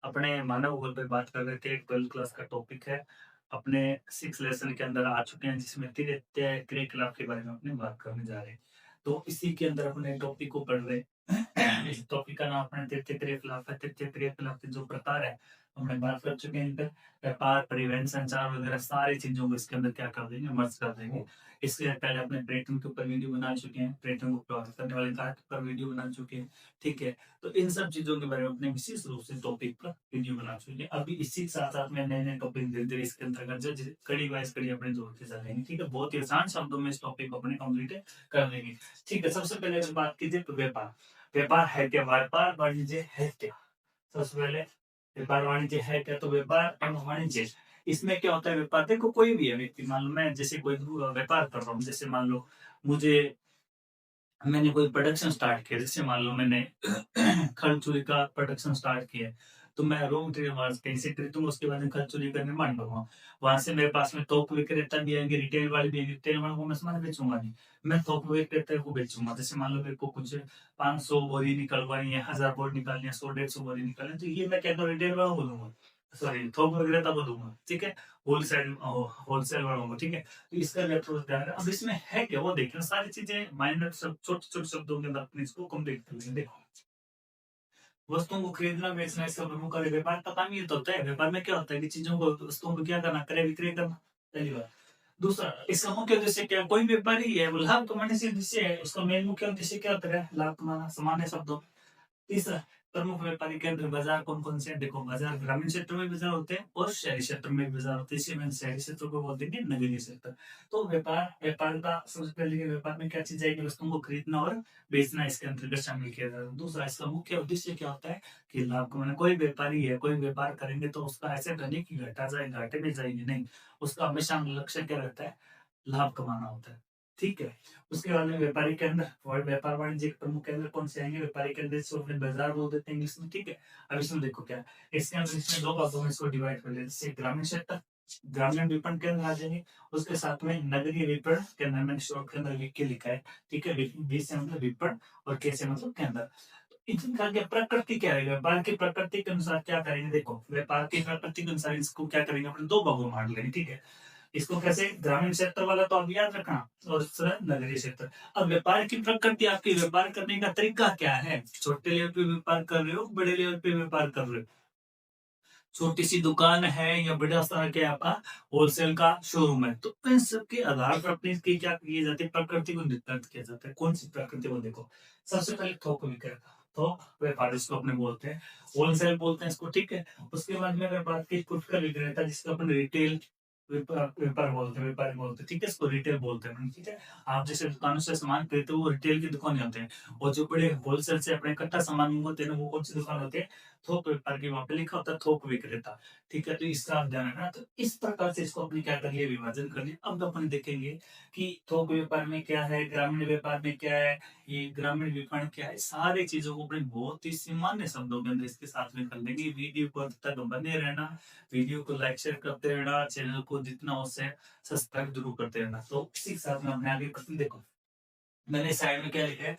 अपने मानव भूगोल पे बात कर रहे थे, 12th क्लास का टॉपिक है। अपने 6 लेसन के अंदर आ चुके हैं जिसमें तीर्थ क्रियाकलाप के बारे में अपने बात करने जा रहे हैं। तो इसी के अंदर अपने टॉपिक को पढ़ रहे हैं। इस टॉपिक का नाम अपने तीर्थ क्रियाकलाप है। तीर्थ क्रियाकलाप के जो प्रकार है, हमने बात कर चुके हैं इन पे। व्यापार, परिवहन, संचार वगैरह सारी चीज़ों को इसके अंदर क्या कर देंगे, मर्ज कर देंगे। इससे पहले अपने पर्यटन के ऊपर वीडियो बना चुके हैं, पर्यटन को प्रभावित करने वाले कारक पर वीडियो बना चुके हैं, ठीक है? तो इन सब चीज़ों के बारे में अपने विशेष रूप से टॉपिक पर वीडियो बना चुके हैं। अभी इसी के साथ-साथ में नए-नए टॉपिक धीरे-धीरे इसके अंतर्गत जो जैसे कड़ी वाइज़ कड़ी अपने जोड़ते चलेंगे, ठीक है? बहुत ही आसान शब्दों में इस टॉपिक को अपने कंप्लीट कर लेंगे, ठीक है? सबसे पहले अगर बात कीजिए तो व्यापार। व्यापार है क्या? व्यापार वाणिज्य है क्या? सबसे पहले व्यापार वाणिज्य है क्या? तो व्यापार एवं वाणिज्य इसमें क्या होता है व्यापार देखो कोई भी है व्यक्ति मान लो मैं जैसे कोई व्यापार कर रहा हूँ, जैसे मान लो मुझे मैंने कोई प्रोडक्शन स्टार्ट किया, जैसे मान लो मैंने खल-चूरी का प्रोडक्शन स्टार्ट किया है, तो मैं रॉ मटेरियल वहाँ से कहीं से खरीदूँगा, उसके बाद में खल-चूरी का निर्माण करूँगा। वहाँ से मेरे पास में थोक विक्रेता भी आएँगे, रिटेल वाले भी आएँगे, रिटेल वालों को मैं सामान बेचूँगा नहीं, मैं थोक विक्रेता को बेचूँगा। जैसे मान लो मेरे को कुछ 500 बोरी निकलवानी है, 1000 बोरी निकालनी है, 100 150 बोरी निकालनी है, तो ये मैं क्या करूँ रिटेल वालों को दूँगा, सॉरी थोक विक्रेता को दूँगा, ठीक है? होलसेल वालों को, ठीक है? तो इसका भी अप्रोच ध्यान रखना। अब इसमें है क्या वो देखना, सारी चीज़ें माइनर सब छोटे-छोटे शब्दों के अंदर अपने इसको कंप्लीट कर लेंगे। देखो, वस्तुओं को खरीदना, बेचना इसका प्रमुख कार्य व्यापार का काम ही तो होता है। व्यापार में क्या होता है कि चीज़ों को, वस्तुओं को क्या करना, क्रय विक्रय करना, पहली बात। दूसरा, इसका मुख्य उद्देश्य क्या है? कोई व्यापारी है, वो लाभ कमाने से उद्देश्य है, उसका मेन मुख्य उद्देश्य क्या होता है? लाभ कमाना, सामान्य शब्दों में। तीसरा, प्रमुख व्यापारी केंद्र बाजार कौन-कौन से हैं? देखो बाजार ग्रामीण क्षेत्र में बाजार होते हैं और शहरी क्षेत्र में भी बाजार होते हैं। इसी में शहरी क्षेत्रों को बोलते हैं नगरीय क्षेत्र। तो व्यापार का सबसे पहले ये व्यापार में क्या चीज़ आएगी? वस्तुओं को खरीदना और बेचना इसके अंतर्गत शामिल किया जाता है। दूसरा, इसका मुख्य उद्देश्य क्या होता है कि लाभ कमाना। कोई व्यापारी है, कोई व्यापार करेंगे तो उसका ऐसे तो नहीं कि घाटा जाए, घाटे में जाएँगे, नहीं। उसका हमेशा लक्ष्य क्या रहता है? लाभ कमाना होता है। ठीक है? उसके बाद में व्यापारी केंद्र और व्यापार वाणिज्य के प्रमुख केंद्र कौन से आएँगे? व्यापारी केंद्र इसको अपने बाज़ार बोल देते हैं इंग्लिश में, ठीक है? अब इसमें देखो क्या है, इसके अंदर इसमें 2 भागों में इसको डिवाइड कर लेते हैं। जैसे ग्रामीण क्षेत्र, ग्रामीण विपणन केंद्र आ जाएँगे, उसके साथ में नगरीय विपणन केंद्र, मैंने शॉर्ट के अंदर लिख के लिखा है, ठीक है? वि से मतलब विपणन और के से मतलब केंद्र। तो इनका क्या प्रकृति क्या रहेगा? व्यापार की प्रकृति के अनुसार क्या करेंगे? देखो, व्यापार की प्रकृति के अनुसार इसको क्या करेंगे अपने 2 भागों में बाँट लेंगे, ठीक है? इसको कैसे ग्रामीण क्षेत्र वाला तो आप याद रखना और दूसरा नगरीय क्षेत्र। अब व्यापार की प्रकृति आपकी व्यापार करने का तरीका क्या है? छोटे लेवल पे व्यापार कर रहे हो, बड़े लेवल पे व्यापार कर रहे हो। छोटी सी दुकान है या बड़ा सा क्या आपका होलसेल का शोरूम है, तो इन सब के आधार पर अपनी इसकी क्या की जाती है प्रकृति को निर्धारित किया जाता है। कौन सी प्रकृति को देखो, सबसे पहले थोक विक्रेता, थोक व्यापार इसको अपने बोलते हैं, होलसेल बोलते हैं इसको, ठीक है? उसके बाद में अगर बात की फुटकर विक्रेता जिसको अपन रिटेल व्यापार बोलते हैं, ठीक है? इसको रिटेल बोलते हैं, ठीक है? आप जैसे दुकानों से सामान खरीदते हो वो रिटेल की दुकानें होते हैं और जो बड़े होलसेल से अपने इकट्ठा सामान मंगवाते हैं ना, वो कौन सी दुकान होती है? थोक व्यापार की, वहाँ पे लिखा होता है थोक विक्रेता, ठीक है? तो इसका आप ध्यान रखना। तो इस प्रकार से इसको अपने क्या कर लिया, विभाजन कर लिया। अब अपन देखेंगे कि थोक व्यापार में क्या है, ग्रामीण व्यापार में क्या है, ये ग्रामीण विपणन क्या है, सारी चीज़ों को अपने बहुत ही सामान्य शब्दों के अंदर इसके साथ में कर लेंगे। वीडियो को अंत तक बने रहना, वीडियो को लाइक शेयर करते रहना, चैनल को जितना हो सके सब्सक्राइब जरूर करते रहना। तो इसी के साथ में हमने आगे प्रश्न देखो, मैंने साइड में क्या लिखा है,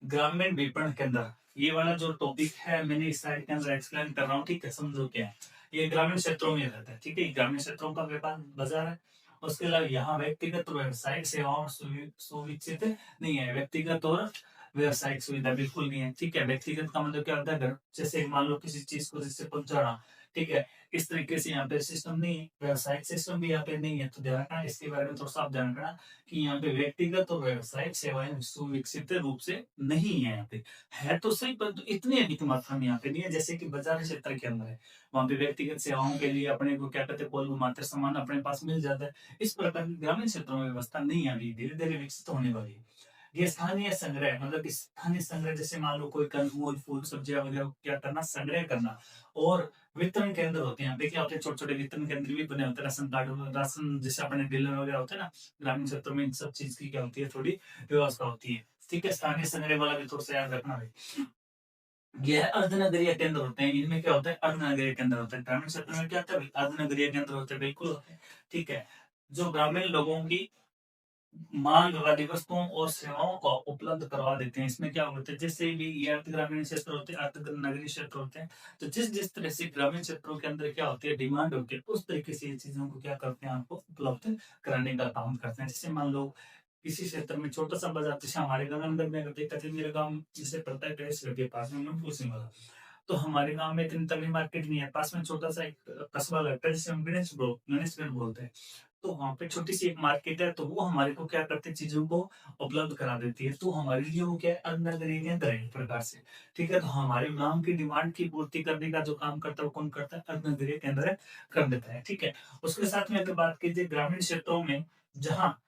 ग्रामीण विपणन केंद्र, ये वाला जो टॉपिक है मैंने इस साइड के अंदर एक्सप्लेन कर रहा हूँ, ठीक है? समझो क्या है, ये ग्रामीण क्षेत्रों में रहता है, ठीक है? ग्रामीण क्षेत्रों का व्यापार बाजार है। उसके अलावा यहाँ व्यक्तिगत और व्यावसायिक सेवाओं सुविकसित नहीं है, व्यक्तिगत और व्यावसायिक सुविधा बिल्कुल नहीं है, ठीक है। व्यक्तिगत का मतलब क्या होता है, घर जैसे मान लो किसी चीज़ को जिससे पहुँचाना, ठीक है। इस तरीके से यहाँ पे सिस्टम नहीं है, व्यावसायिक सिस्टम भी यहाँ पे नहीं है। तो ध्यान रखना इसके बारे में थोड़ा-सा आप ध्यान रखना कि यहाँ पे व्यक्तिगत और व्यावसायिक सेवाएँ सुविकसित रूप से नहीं है यहाँ पे। है तो सही परंतु इतनी अधिक मात्रा में यहाँ पे नहीं है जैसे कि बाज़ारी क्षेत्र के अंदर है। वहाँ पे व्यक्तिगत सेवाओं के लिए अपने को क्या कहते हैं, कोल-घुमाते सामान अपने पास मिल जाता है। इस प्रकार की ग्रामीण क्षेत्रों में व्यवस्था नहीं है, अभी धीरे-धीरे विकसित होने वाली है। ये स्थानीय संग्रह मतलब कि स्थानीय संग्रह जैसे मान लो कोई कंद-मूल, फूल, सब्जियाँ वगैरह को क्या करना, संग्रह करना और वितरण केंद्र होते हैं। यहाँ पे क्या होते हैं, छोटे-छोटे वितरण केंद्र भी बने होते हैं। राशन कार्ड राशन जैसे अपने डीलर वगैरह होते हैं ना, ग्रामीण क्षेत्रों में इन सब चीज़ की क्या होती है, थोड़ी व्यवस्था होती है। ठीक है, स्थानीय संग्रह वाला भी थोड़ा-सा याद रखना भाई। ये अर्धनगरीय केंद्र होते हैं, इनमें क्या होता है, अर्धनगरीय केंद्र होते हैं। ग्रामीण क्षेत्र में क्या होता है, अर्धनगरीय केंद्र होते हैं, बिल्कुल होते हैं। ठीक है, जो ग्रामीण लोगों की मांग वाली वस्तुओं और सेवाओं को उपलब्ध करवा देते हैं। इसमें क्या होता है, जैसे भी ये अर्ध ग्रामीण क्षेत्र होते हैं, अर्ध नगरीय क्षेत्र होते हैं। तो जिस जिस तरह से ग्रामीण क्षेत्रों के अंदर क्या होती है, डिमांड होती है, उस तरीके से ये चीज़ों को क्या करते हैं, आपको उपलब्ध कराने का काम करते हैं। जैसे मान लो किसी क्षेत्र में छोटा-सा बाज़ार, जैसे हमारे गाँव अंदर में अगर देखा जाए, मेरा गाँव जैसे पड़ता है टेढ़ीसगढ़ के पास में, मनपुर सिंह। तो हमारे गाँव में इतनी तगड़ी मार्केट नहीं है, पास में छोटा-सा एक कस्बा लगता है जिसे हम गणेशगढ़ बोलते हैं। तो वहाँ पे छोटी-सी एक मार्केट है, तो वो हमारे को क्या करते हैं, चीज़ों को उपलब्ध करा देती है। तो हमारे लिए वो क्या है, अन्ननगरीय केंद्र है एक प्रकार से। ठीक है? तो हमारे गाँव की डिमांड की पूर्ति करने का जो काम करता है, वो कौन करता है? अन्ननगरीय केंद्र कर देता है। ठीक है? उसके साथ में अगर बात की जाए ग्रामीण क्षेत्रों में, जहाँ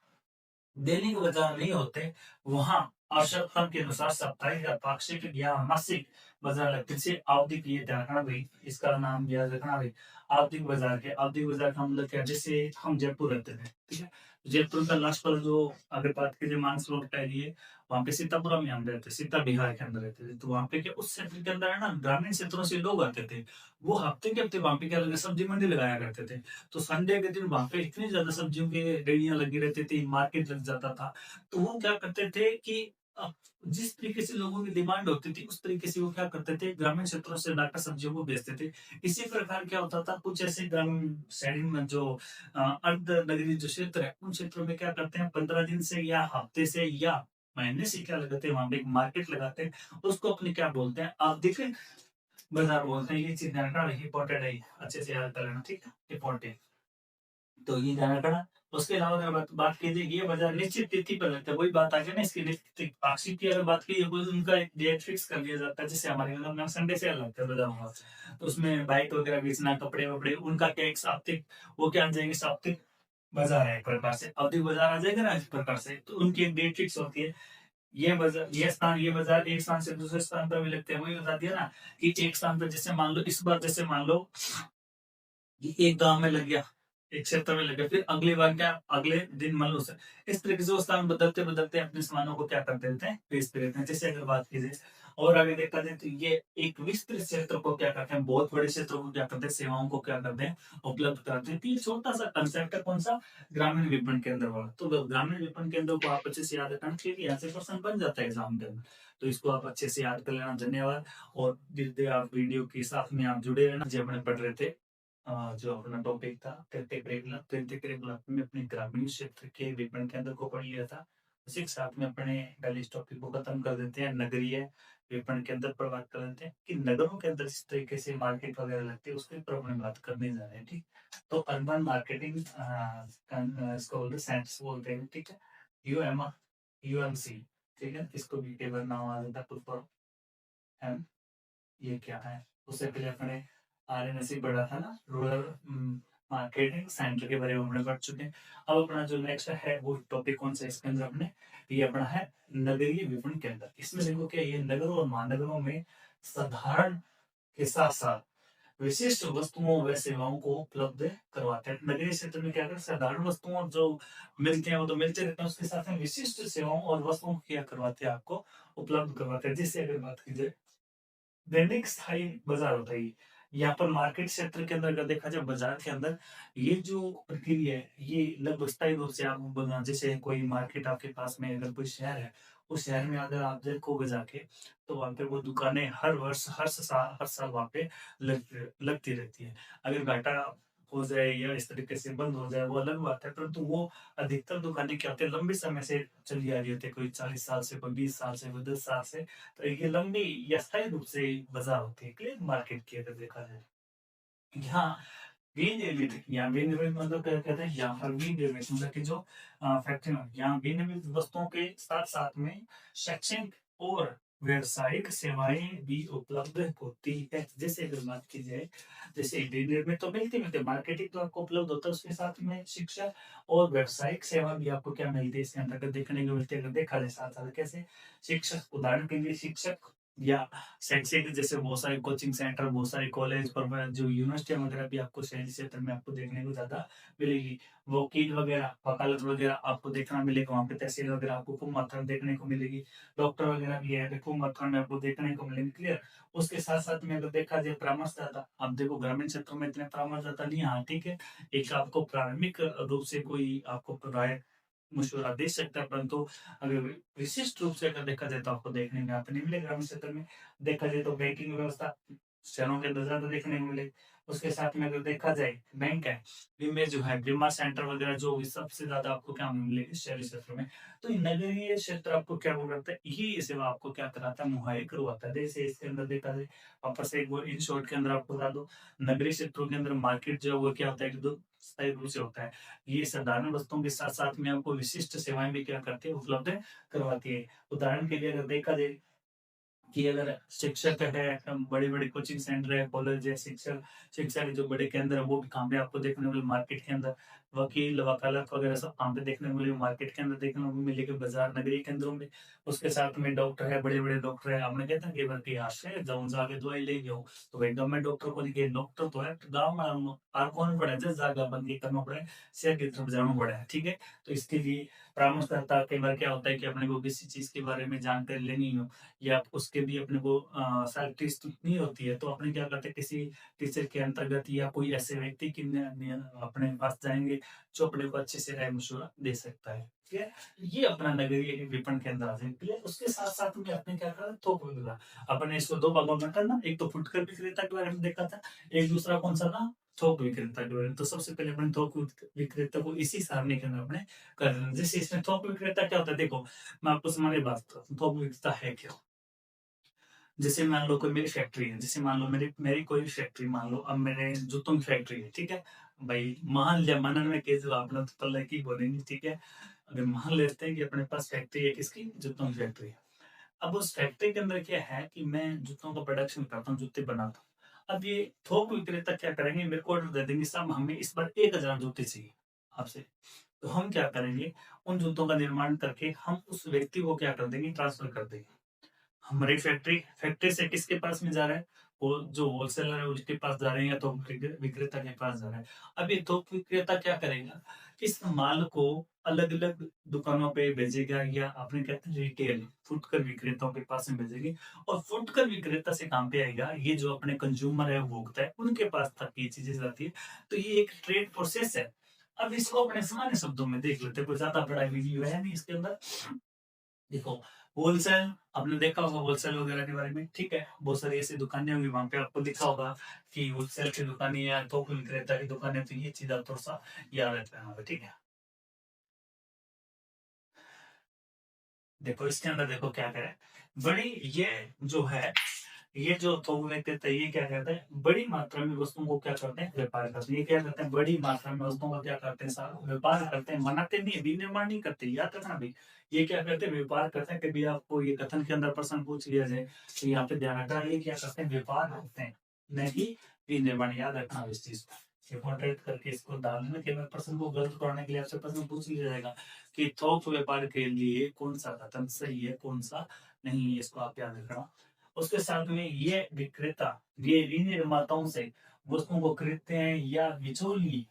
दैनिक बाजार नहीं होते, वहाँ आवश्यकता के अनुसार साप्ताहिक या पाक्षिक या मासिक बाजार लगते हैं। जैसे आवधिक, ये ध्यान रखना भई, इसका नाम याद रखना भई। आवधिक बाजार का मतलब क्या है? जैसे हम जयपुर रहते थे, ठीक है? जयपुर का लास्ट पर जो अगर बात कीजिए मानसरोवर टाइप ये, वहाँ पे सीतापुरम में हम रहते थे, सीता बिहार के अंदर रहते थे। तो वहाँ पे क्या, उस क्षेत्र के अंदर है ना, ग्रामीण क्षेत्रों से लोग आते थे। वो हफ्ते के हफ्ते वहाँ पे क्या लगा, सब्जी मंडी लगाया करते थे। तो संडे के दिन वहाँ पे इतनी ज़्यादा सब्जियों की रेहड़ियाँ लगी रहती थी, मार्केट लग जाता था। तो वो क्या करते थे कि जिस तरीके से लोगों की डिमांड होती थी, उस तरीके से वो क्या करते थे, ग्रामीण क्षेत्रों से लाकर सब्जियों को बेचते थे। इसी प्रकार क्या होता था, कुछ ऐसे ग्रामीण शहरी में जो अर्ध नगरीय जो क्षेत्र है, उन क्षेत्रों में क्या करते हैं, 15 दिन से या हफ्ते से या महीने से क्या लगाते हैं, वहाँ पे एक मार्केट लगाते हैं। उसको अपने क्या बोलते हैं, आवधिक बाज़ार बोलते हैं। ये चीज़ ध्यान रखना, इम्पोर्टेंट है ये, अच्छे से याद कर लेना, ठीक है? इम्पोर्टेंट। तो ये ध्यान रखना। उसके अलावा अगर बात बात की जाए, ये बाज़ार निश्चित तिथि पर लगता है। वही बात आ गई ना, इसकी निश्चित पाक्षिक की अगर बात की, कोई उनका एक डेट फिक्स कर दिया जाता है। जैसे हमारे घर में संडे सेल लगता है बाज़ारों का। तो उसमें बाइक वगैरह बेचना, कपड़े-वपड़े, उनका क्या एक साप्ताहिक, वो क्या आ जाएगी, साप्ताहिक बाज़ार है एक प्रकार से। अवधि बाज़ार आ जाएगा ना इस प्रकार से। तो उनकी एक डेट फिक्स होती है। ये बाज़ार एक स्थान से दूसरे स्थान पर भी लगते हैं। वही बता दिया ना कि एक स्थान पर, जैसे मान लो इस बार, जैसे मान लो कि एक गाँव में लग गया, एक क्षेत्र में लग गया, फिर अगली बार क्या, अगले दिन मान लो इस तरीके से वो स्थान बदलते-बदलते अपने सामानों को क्या करते रहते हैं, बेचते रहते हैं। जैसे अगर बात की जाए और आगे देखा जाए, तो ये एक विस्तृत क्षेत्र को क्या करते हैं, बहुत बड़े क्षेत्र को क्या करते हैं, सेवाओं को क्या करते हैं, उपलब्ध कराते हैं। तो ये छोटा-सा कंसेप्ट है, कौन-सा, ग्रामीण विपणन केंद्र वाला। तो ग्रामीण विपणन केंद्र को आप अच्छे से याद रखना, क्योंकि यहाँ से क्वेश्चन बन जाता है एग्ज़ाम के अंदर। तो इसको आप अच्छे से याद कर लेना। धन्यवाद। और धीरे-धीरे आप वीडियो के साथ में आप जुड़े रहना। जो अपने पढ़ रहे थे, जो अपना टॉपिक था, तृतीय करिकुलम में अपने ग्रामीण क्षेत्र के विपणन केंद्र को पढ़ लिया था। उसी के साथ में अपने पहले इस टॉपिक को खत्म कर देते हैं। नगरीय विपणन केंद्र पर बात कर लेते हैं कि नगरों के अंदर जिस तरीके से मार्केट वगैरह लगती है, उसके ऊपर अपने बात करने जा रहे हैं, ठीक। तो अर्बन मार्केटिंग इसको बोलते हैं, सेंटर्स बोलते हैं, ठीक है। यूएम यूएमसी, ठीक है, इसको भी कई बार नाम आ जाता है, फुल फॉर्म है। ये क्या है? उससे पहले अपने आरएनएससी पढ़ा था ना, रूरल मार्केटिंग सेंटर के बारे में हमने पढ़ चुके हैं। अब अपना जो नेक्स्ट है वो टॉपिक कौन सा है इसके अंदर अपने, ये अपना है नगरीय विपणन केंद्र। इसमें देखो क्या, ये नगरों और महानगरों में साधारण के साथ-साथ विशिष्ट वस्तुओं व सेवाओं को उपलब्ध करवाते हैं। नगरीय क्षेत्र में क्या करते हैं, साधारण वस्तुओं जो मिलते हैं वो तो मिलते रहते हैं, उसके साथ में विशिष्ट सेवाओं और वस्तुओं को क्या करवाते हैं, आपको उपलब्ध करवाते हैं। जैसे अगर बात की जाए, दैनिक स्थायी बाजार होता है ये। यहाँ पर मार्केट क्षेत्र के अंदर अगर देखा जाए, बाजार के अंदर ये जो प्रक्रिया है, ये लगभग स्थायी रूप से आप जैसे कोई मार्केट आपके पास में अगर कोई शहर है, उस शहर में अगर आप देखोगे जाके, तो वहाँ पे वो दुकानें हर वर्ष हर साल वहाँ पे लगती रहती है। अगर घाटा हो जाए या इस तरीके से बंद हो जाए वो अलग बात है, परंतु वो अधिकतर दुकानें क्या होती है लंबे समय से चली आ रही होती है, कोई 40 साल से, कोई 20 साल से, कोई 10 साल से। तो ये लंबी या स्थायी रूप से बाज़ार होती है, क्लियर मार्केट की अगर देखा जाए। यहाँ विनिर्मित यहाँ विनिर्मित मतलब क्या कहते हैं, यहाँ पर विनिर्मित मतलब कि जो फैक्ट्री में यहाँ विनिर्मित वस्तुओं के साथ-साथ में शैक्षणिक और व्यावसायिक सेवाएँ भी उपलब्ध होती है। जैसे अगर बात की जाए, जैसे विनिर्मित तो मिलती-मिलती है, मार्केटिंग तो आपको उपलब्ध होता है, उसके साथ में शिक्षा और व्यावसायिक सेवा भी आपको क्या मिलती है, इसके अंतर्गत देखने को मिलती है। अगर देखा जाए साथ-साथ कैसे? शिक्षक, उदाहरण के लिए शिक्षक या शैक्षिक जैसे बहुत सारे कोचिंग सेंटर, बहुत सारे कॉलेज पर में जो यूनिवर्सिटियाँ वगैरह भी आपको शहरी क्षेत्र में आपको देखने को ज़्यादा मिलेगी। वकील वगैरह, वकालत वगैरह आपको देखना मिलेगा, वहाँ पे तहसील वगैरह आपको खूब मात्रा में देखने को मिलेगी। डॉक्टर वगैरह भी है, खूब मात्रा में आपको देखने को मिलेंगे, क्लियर? उसके साथ-साथ में अगर देखा जाए परामर्शदाता, अब देखो ग्रामीण क्षेत्रों में इतने परामर्शदाता नहीं हैं, हाँ, ठीक है। एक आपको प्रारंभिक रूप से कोई आपको राय मशवरा दे सकता है, परंतु अगर विशिष्ट रूप से अगर देखा जाए तो आपको देखने में आता नहीं मिलेगा ग्रामीण क्षेत्र में। देखा जाए तो बैंकिंग व्यवस्था शहरों के अंदर ज़्यादा देखने को मिले। उसके साथ में अगर देखा जाए बैंक है, बीमे जो है, बीमा सेंटर वगैरह जो भी सबसे ज़्यादा आपको क्या मिलेगी शहरी क्षेत्र में। तो ये नगरीय क्षेत्र आपको क्या वो करता है, ये सेवा आपको क्या कराता है, मुहैया करवाता है। जैसे इसके अंदर देखा जाए, वापस से एक बार इन शॉर्ट के अंदर आपको बता दूँ, नगरीय क्षेत्रों के अंदर मार्केट जो है वो क्या होता है, एकदम स्थायी रूप से होता है। ये साधारण वस्तुओं के साथ-साथ में आपको विशिष्ट सेवाएँ भी क्या करती है, उपलब्ध करवाती है। उदाहरण के लिए अगर देखा जाए कि अगर शिक्षक है, बड़े-बड़े कोचिंग सेंटर है, कॉलेज है, शिक्षा के जो बड़े केंद्र है, वो भी कहाँ पे आपको देखने को मिले मार्केट के अंदर। वकील, वकालत वगैरह सब कहाँ पे देखने को मिलेगी, मार्केट के अंदर देखने को मिलेगी, बाज़ार, नगरीय केंद्रों में। उसके साथ में डॉक्टर है, बड़े-बड़े डॉक्टर है, आपने कहते हैं कई बार कि यहाँ से जाऊँ जाके दवाई लेके आऊँ, तो भाई गवर्नमेंट डॉक्टर को नहीं, डॉक्टर तो है गाँव में और कौन पड़ा है, जिस जगह बंद के करना पड़ा है, शहर की तरफ जाना पड़ा है, ठीक है? तो इसके लिए परामर्शदाता कई बार क्या होता है कि अपने को किसी चीज़ के बारे में जानकारी लेनी हो या उसके भी अपने को साइंटिस्ट नहीं होती है, तो अपने क्या करते हैं किसी टीचर के अंतर्गत या कोई ऐसे व्यक्ति की अपने पास जाएँगे, जो अपने को अच्छे से राय-मशवरा दे सकता है। ठीक है? ये अपना नगरीय विपणन के अंदर आ जाए। क्लियर? उसके साथ-साथ में आपने क्या करा थोक विक्रेता। अपने इसको 2 भागों में करना, एक तो फुटकर विक्रेता के बारे में देखा था, एक दूसरा कौन-सा था? थोक विक्रेता के बारे में। तो सबसे पहले अपने थोक विक्रेता को इसी सारणी के अंदर अपने करना है। जैसे इसमें थोक विक्रेता क्या होता है? देखो, मैं आपको सामान्य बात बताता हूँ, थोक विक्रेता है क्या? जैसे मान लो कोई मेरी फैक्ट्री है, जैसे मान लो मेरी मेरी कोई फैक्ट्री मान लो, अब मेरे जूतों की फैक्ट्री है, ठीक है? भाई मान लिया मनन में केस आपने तो पहले की बोलेंगे, ठीक है? अगर मान लेते हैं कि अपने पास फैक्ट्री है किसकी? जूतों की फैक्ट्री है। अब उस फैक्ट्री के अंदर क्या है कि मैं जूतों का प्रोडक्शन करता हूँ, जूते बनाता हूँ। अब ये थोक विक्रेता क्या करेंगे, मेरे को ऑर्डर दे देंगे, साहब हमें इस बार 1000 जूते चाहिए आपसे। तो हम क्या करेंगे, उन जूतों का निर्माण करके हम उस व्यक्ति को क्या कर देंगे, ट्रांसफर कर देंगे। हमारी फैक्ट्री फैक्ट्री से किसके पास में जा रहा है? वो जो होलसेलर है उसके पास जा रहे हैं या तो विक्रेता के पास जा रहा है। अब ये थोक विक्रेता क्या करेगा? इस माल को अलग-अलग दुकानों पे भेजेगा या अपने कहते हैं रिटेल फुटकर विक्रेताओं के पास में भेजेंगे और फुटकर विक्रेता से कहाँ पे आएगा? ये जो अपने कंज्यूमर है, उपभोक्ता है, उनके पास तक ये चीज़ें जाती है। तो ये एक ट्रेड प्रोसेस है। अब इसको अपने सामान्य शब्दों में देख लेते हैं, कोई ज़्यादा बड़ा वीडियो है नहीं इसके अंदर। देखो, होलसेल आपने देखा होगा होलसेल वगैरह के बारे में, ठीक है? बहुत सारी ऐसी दुकानें होंगी वहाँ पे आपको दिखा होगा कि होलसेल की दुकानें या थोक विक्रेता की दुकानें, तो ये चीज़ आप थोड़ा-सा याद रखना है वहाँ पे, ठीक है? देखो इसके अंदर देखो क्या करें, बड़ी ये जो है, ये जो थोक विक्रेता ये क्या कहता है, बड़ी मात्रा में वस्तुओं को क्या करते हैं, व्यापार करते हैं। ये क्या करते हैं, बड़ी मात्रा में वस्तुओं का क्या करते हैं साहब, व्यापार करते हैं, बनाते नहीं है, विनिर्माण नहीं करते, याद रखना भई। ये क्या करते हैं, व्यापार करते हैं। कभी आपको ये कथन के अंदर प्रश्न पूछ लिया जाए, तो यहाँ पे ध्यान रखना, ये क्या करते हैं, व्यापार करते हैं, नहीं विनिर्माण, याद रखना इस चीज़ को। इम्पोर्टेंट करके इसको डालना कि अगर प्रश्न को गलत करने के लिए आपसे प्रश्न पूछ लिया जाएगा कि थोक व्यापार के लिए कौन-सा कथन सही है, कौन-सा नहीं है, इसको आप याद रखना। उसके साथ में ये विक्रेता, ये विनिर्माताओं से वस्तुओं को खरीदते हैं या बिचौलिए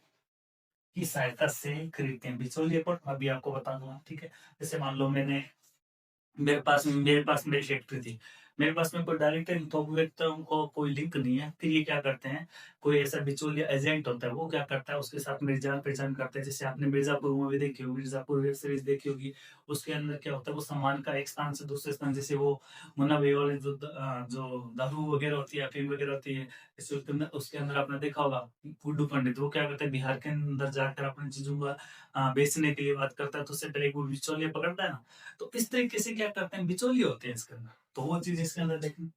की सहायता से खरीदते हैं। बिचौलिए पर अभी आपको बताऊँगा, ठीक है? जैसे मान लो मेरे पास मेरी फैक्ट्री थी। मेरे पास में कोई डायरेक्ट थोक विक्रेताओं को कोई लिंक नहीं है। फिर ये क्या करते हैं, कोई ऐसा बिचौलिया एजेंट होता है, वो क्या करता है, उसके साथ मेरी जान-पहचान करते हैं। जैसे आपने मिर्ज़ापुर मूवी देखी होगी, मिर्ज़ापुर वेब सीरीज़ देखी होगी, उसके अंदर क्या होता है, वो सामान का एक स्थान से दूसरे स्थान, जैसे वो मुन्ना भाई वाले जो दारू वगैरह होती है, अफ़ीम वगैरह होती है, जैसे उसके अंदर आपने देखा होगा, गुड्डू पंडित, वो क्या करता है, बिहार के अंदर जाकर अपनी चीज़ों का बेचने के लिए बात करता है, तो उससे पहले वो बिचौलिया पकड़ता है ना, तो इस तरीके से क्या करते हैं, बिचौलिए होते हैं इसके अंदर। तो वो चीज़ इसके अंदर देखनी।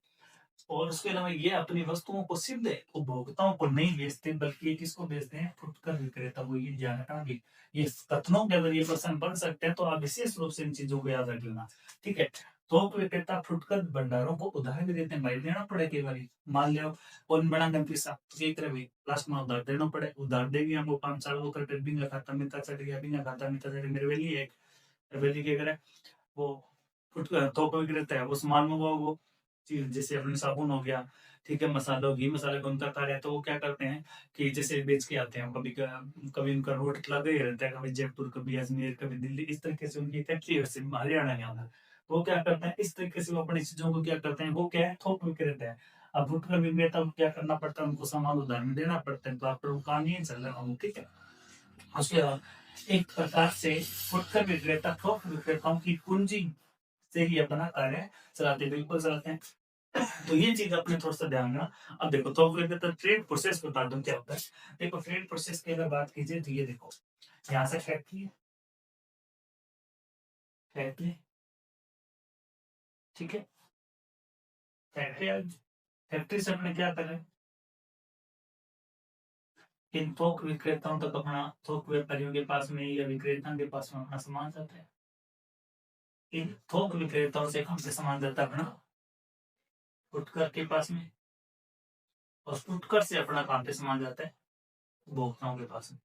और उसके अलावा ये अपनी वस्तुओं को सीधे उपभोक्ताओं को नहीं बेचते, बल्कि ये किसको बेचते हैं, फुटकर विक्रेता को। ये ध्यान रखना कि ये कथनों के अगर ये प्रश्न बन सकते हैं, तो आप विशेष रूप से इन चीजों को याद रख लेना। ठीक है। थोक विक्रेता फुटकर भंडारों को उधार भी देते हैं, भाई देना पड़े कई बार। मान लो कौन बड़ा पैसा तो एक भाई लास्ट में उधार देना पड़े, उधार देंगे हमको 5 साल वो करके बिंगा खाता मिलता चढ़ गया, बिंगा खाता मिलता चढ़ गया। मेरे वेली है वेली के करे वो फुटकर थोक विक्रेता है, उस माल में वो चीज़, जैसे अपने साबुन हो गया, ठीक है, मसालों घी मसाले कौन करता है, तो वो क्या करते हैं कि जैसे बेच के आते हैं, कभी उनका रोड लगा ही रहता है, कभी जयपुर, कभी अजमेर, कभी दिल्ली, इस तरीके से उनकी फैक्ट्री है सिर्फ हरियाणा के अंदर। तो वो क्या करते हैं, इस तरीके से वो अपनी चीज़ों को क्या करते हैं, वो क्या है, थोक विक्रेता है। अब फुटकर विक्रेता को क्या करना पड़ता है, उनको सामान उधार में देना पड़ता है, तो आप लोग काम नहीं चल रहा हूँ, ठीक है। उसके बाद एक प्रकार से फुटकर विक्रेता थोक विक्रेताओं की पूंजी से ही अपना कार्य चलाते, बिल्कुल चलाते हैं। तो ये चीज अपने थोड़ा सा ध्यान रखना। अब देखो थोक विक्रेता ट्रेड प्रोसेस बता दूं क्या होता है। देखो ट्रेड प्रोसेस की अगर बात कीजिए तो ये देखो, यहाँ से फैक्ट्री, फैक्ट्री, ठीक है, फैक्ट्री, फैक्ट्री से अपने क्या करें, इन थोक विक्रेताओं तक अपना, थोक व्यापारियों के पास में या विक्रेताओं के पास में अपना सामान जाता है। इन थोक विक्रेताओं से कौन से सामान जाता है, अपना फुटकर के पास में, और फुटकर से अपना कहाँ पे सामान जाता है, उपभोक्ताओं के पास में,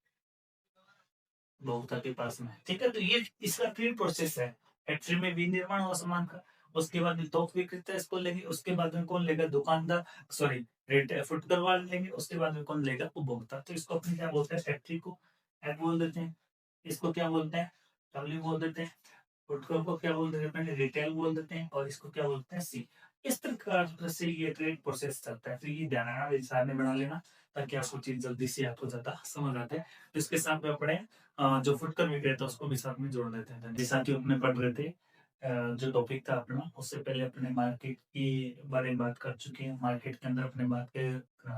उपभोक्ता के पास में, ठीक है। तो ये इसका ट्रेड प्रोसेस है। फैक्ट्री में विनिर्माण हुआ सामान का, उसके बाद में थोक विक्रेता इसको लेंगे, उसके बाद में कौन लेगा, दुकानदार, सॉरी, रेट फुटकर वाले लेंगे, उसके बाद में कौन लेगा, उपभोक्ता। तो इसको अपने क्या बोलते हैं, फैक्ट्री को एफ बोल देते हैं, इसको क्या बोलते हैं, डब्ल्यू बोल देते हैं, फुटकर को क्या बोल देते हैं, पहले रिटेल बोल देते हैं, और इसको क्या बोलते हैं, सी। इस प्रकार से ये ट्रेड प्रोसेस चलता है। तो ये ध्यान रखना, विचार में बना लेना, ताकि आपको चीज जल्दी से आपको ज्यादा समझ आते हैं। तो इसके साथ में अपने जो फुटकर विक्रेता उसको भी साथ में जोड़ देते हैं। जैसा कि अपने पढ़ रहे थे, जो टॉपिक था अपना, उससे पहले अपने मार्केट के बारे में बात कर चुके हैं। मार्केट के अंदर अपने बात के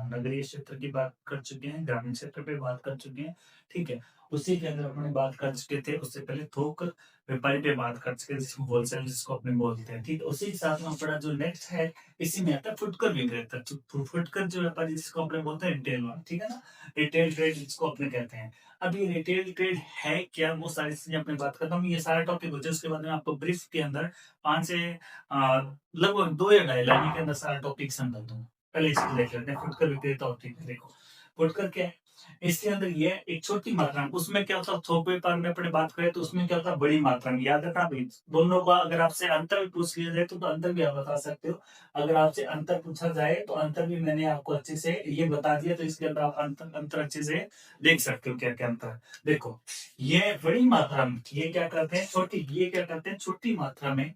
नगरीय क्षेत्र की बात कर चुके हैं, ग्रामीण क्षेत्र पे बात कर चुके हैं, ठीक है। उसी के अंदर अपने बात कर चुके थे, उससे पहले थोक व्यापारी पे बात कर चुके हैं, जिसको होलसेल जिसको अपने बोलते हैं, ठीक है। उसी के साथ में अपना जो नेक्स्ट है, इसी में आता है फुटकर विक्रेता। फुटकर जो व्यापारी जिसको अपने बोलते हैं रिटेल वाला, ठीक है ना, रिटेल ट्रेड जिसको अपने कहते हैं। अब ये रिटेल ट्रेड है क्या, वो सारी चीजें अपने बात करता हूँ। ये सारा टॉपिक हो जाए, उसके बाद में आपको ब्रीफ के अंदर 5 से लगभग 2 या 2.5 लाइन के अंदर सारा टॉपिक समझा दूंगा। पहले इसको देख लेते हैं, फुटकर विक्रेता होती है। देखो फुटकर क्या है, इसके अंदर ये एक छोटी मात्रा में, उसमें क्या होता है, थोक व्यापार में अपने बात करें तो उसमें क्या होता है, बड़ी मात्रा में। याद रखना भाई, दोनों का अगर आपसे अंतर भी पूछ लिया जाए तो अंतर भी आप बता सकते हो। अगर आपसे अंतर पूछा जाए तो अंतर भी मैंने आपको अच्छे से ये बता दिया, तो इसके अंदर आप अंतर अंतर अच्छे से देख सकते हो, क्या क्या अंतर है। देखो ये बड़ी मात्रा में, ये क्या करते हैं, छोटी, ये क्या करते हैं, छोटी मात्रा में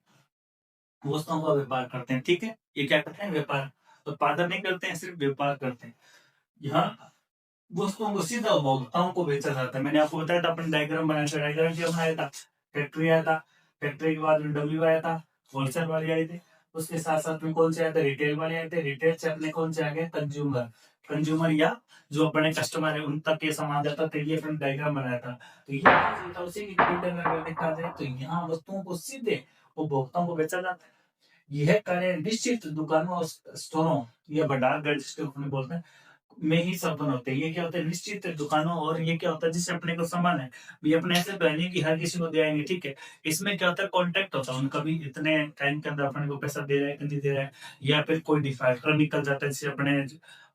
वस्तुओं का व्यापार करते हैं, ठीक है। ये क्या करते हैं, व्यापार, उत्पादन नहीं करते हैं, सिर्फ व्यापार करते हैं। यहाँ वस्तुओं को सीधा उपभोक्ताओं को बेचा जाता है। मैंने आपको बताया था, अपन डायग्राम बनाया था, डायग्राम क्या बनाया था, फैक्ट्री आया था, फैक्ट्री के बाद डब्ल्यू आया था, होलसेल वाले आए थे, उसके साथ साथ में कौन से आए थे, रिटेल वाले आए थे, रिटेल से अपने कौन से आ गए, कंज्यूमर, कंज्यूमर या जो अपने कस्टमर है उन तक ये सामान जाता था। ये अपन डायग्राम बनाया था। तो ये था, उसी की डिटेल अगर देखा जाए तो यहाँ वस्तुओं को सीधे उपभोक्ताओं को बेचा जाता है। यह कार्य निश्चित दुकानों और स्टोरों या भंडार घर जिसको अपने बोलते हैं में ही संपन्न होते हैं। ये क्या होता है, निश्चित दुकानों, और ये क्या होता है, जिससे अपने को सामान है, ये अपने ऐसे तो है नहीं कि हर किसी को दे आएंगे, ठीक है। इसमें क्या होता है, कॉन्ट्रैक्ट होता है उनका भी, इतने टाइम के अंदर अपने को पैसा दे रहा है कि नहीं दे रहा है, या फिर कोई डिफाल्टर निकल जाता है, जिससे अपने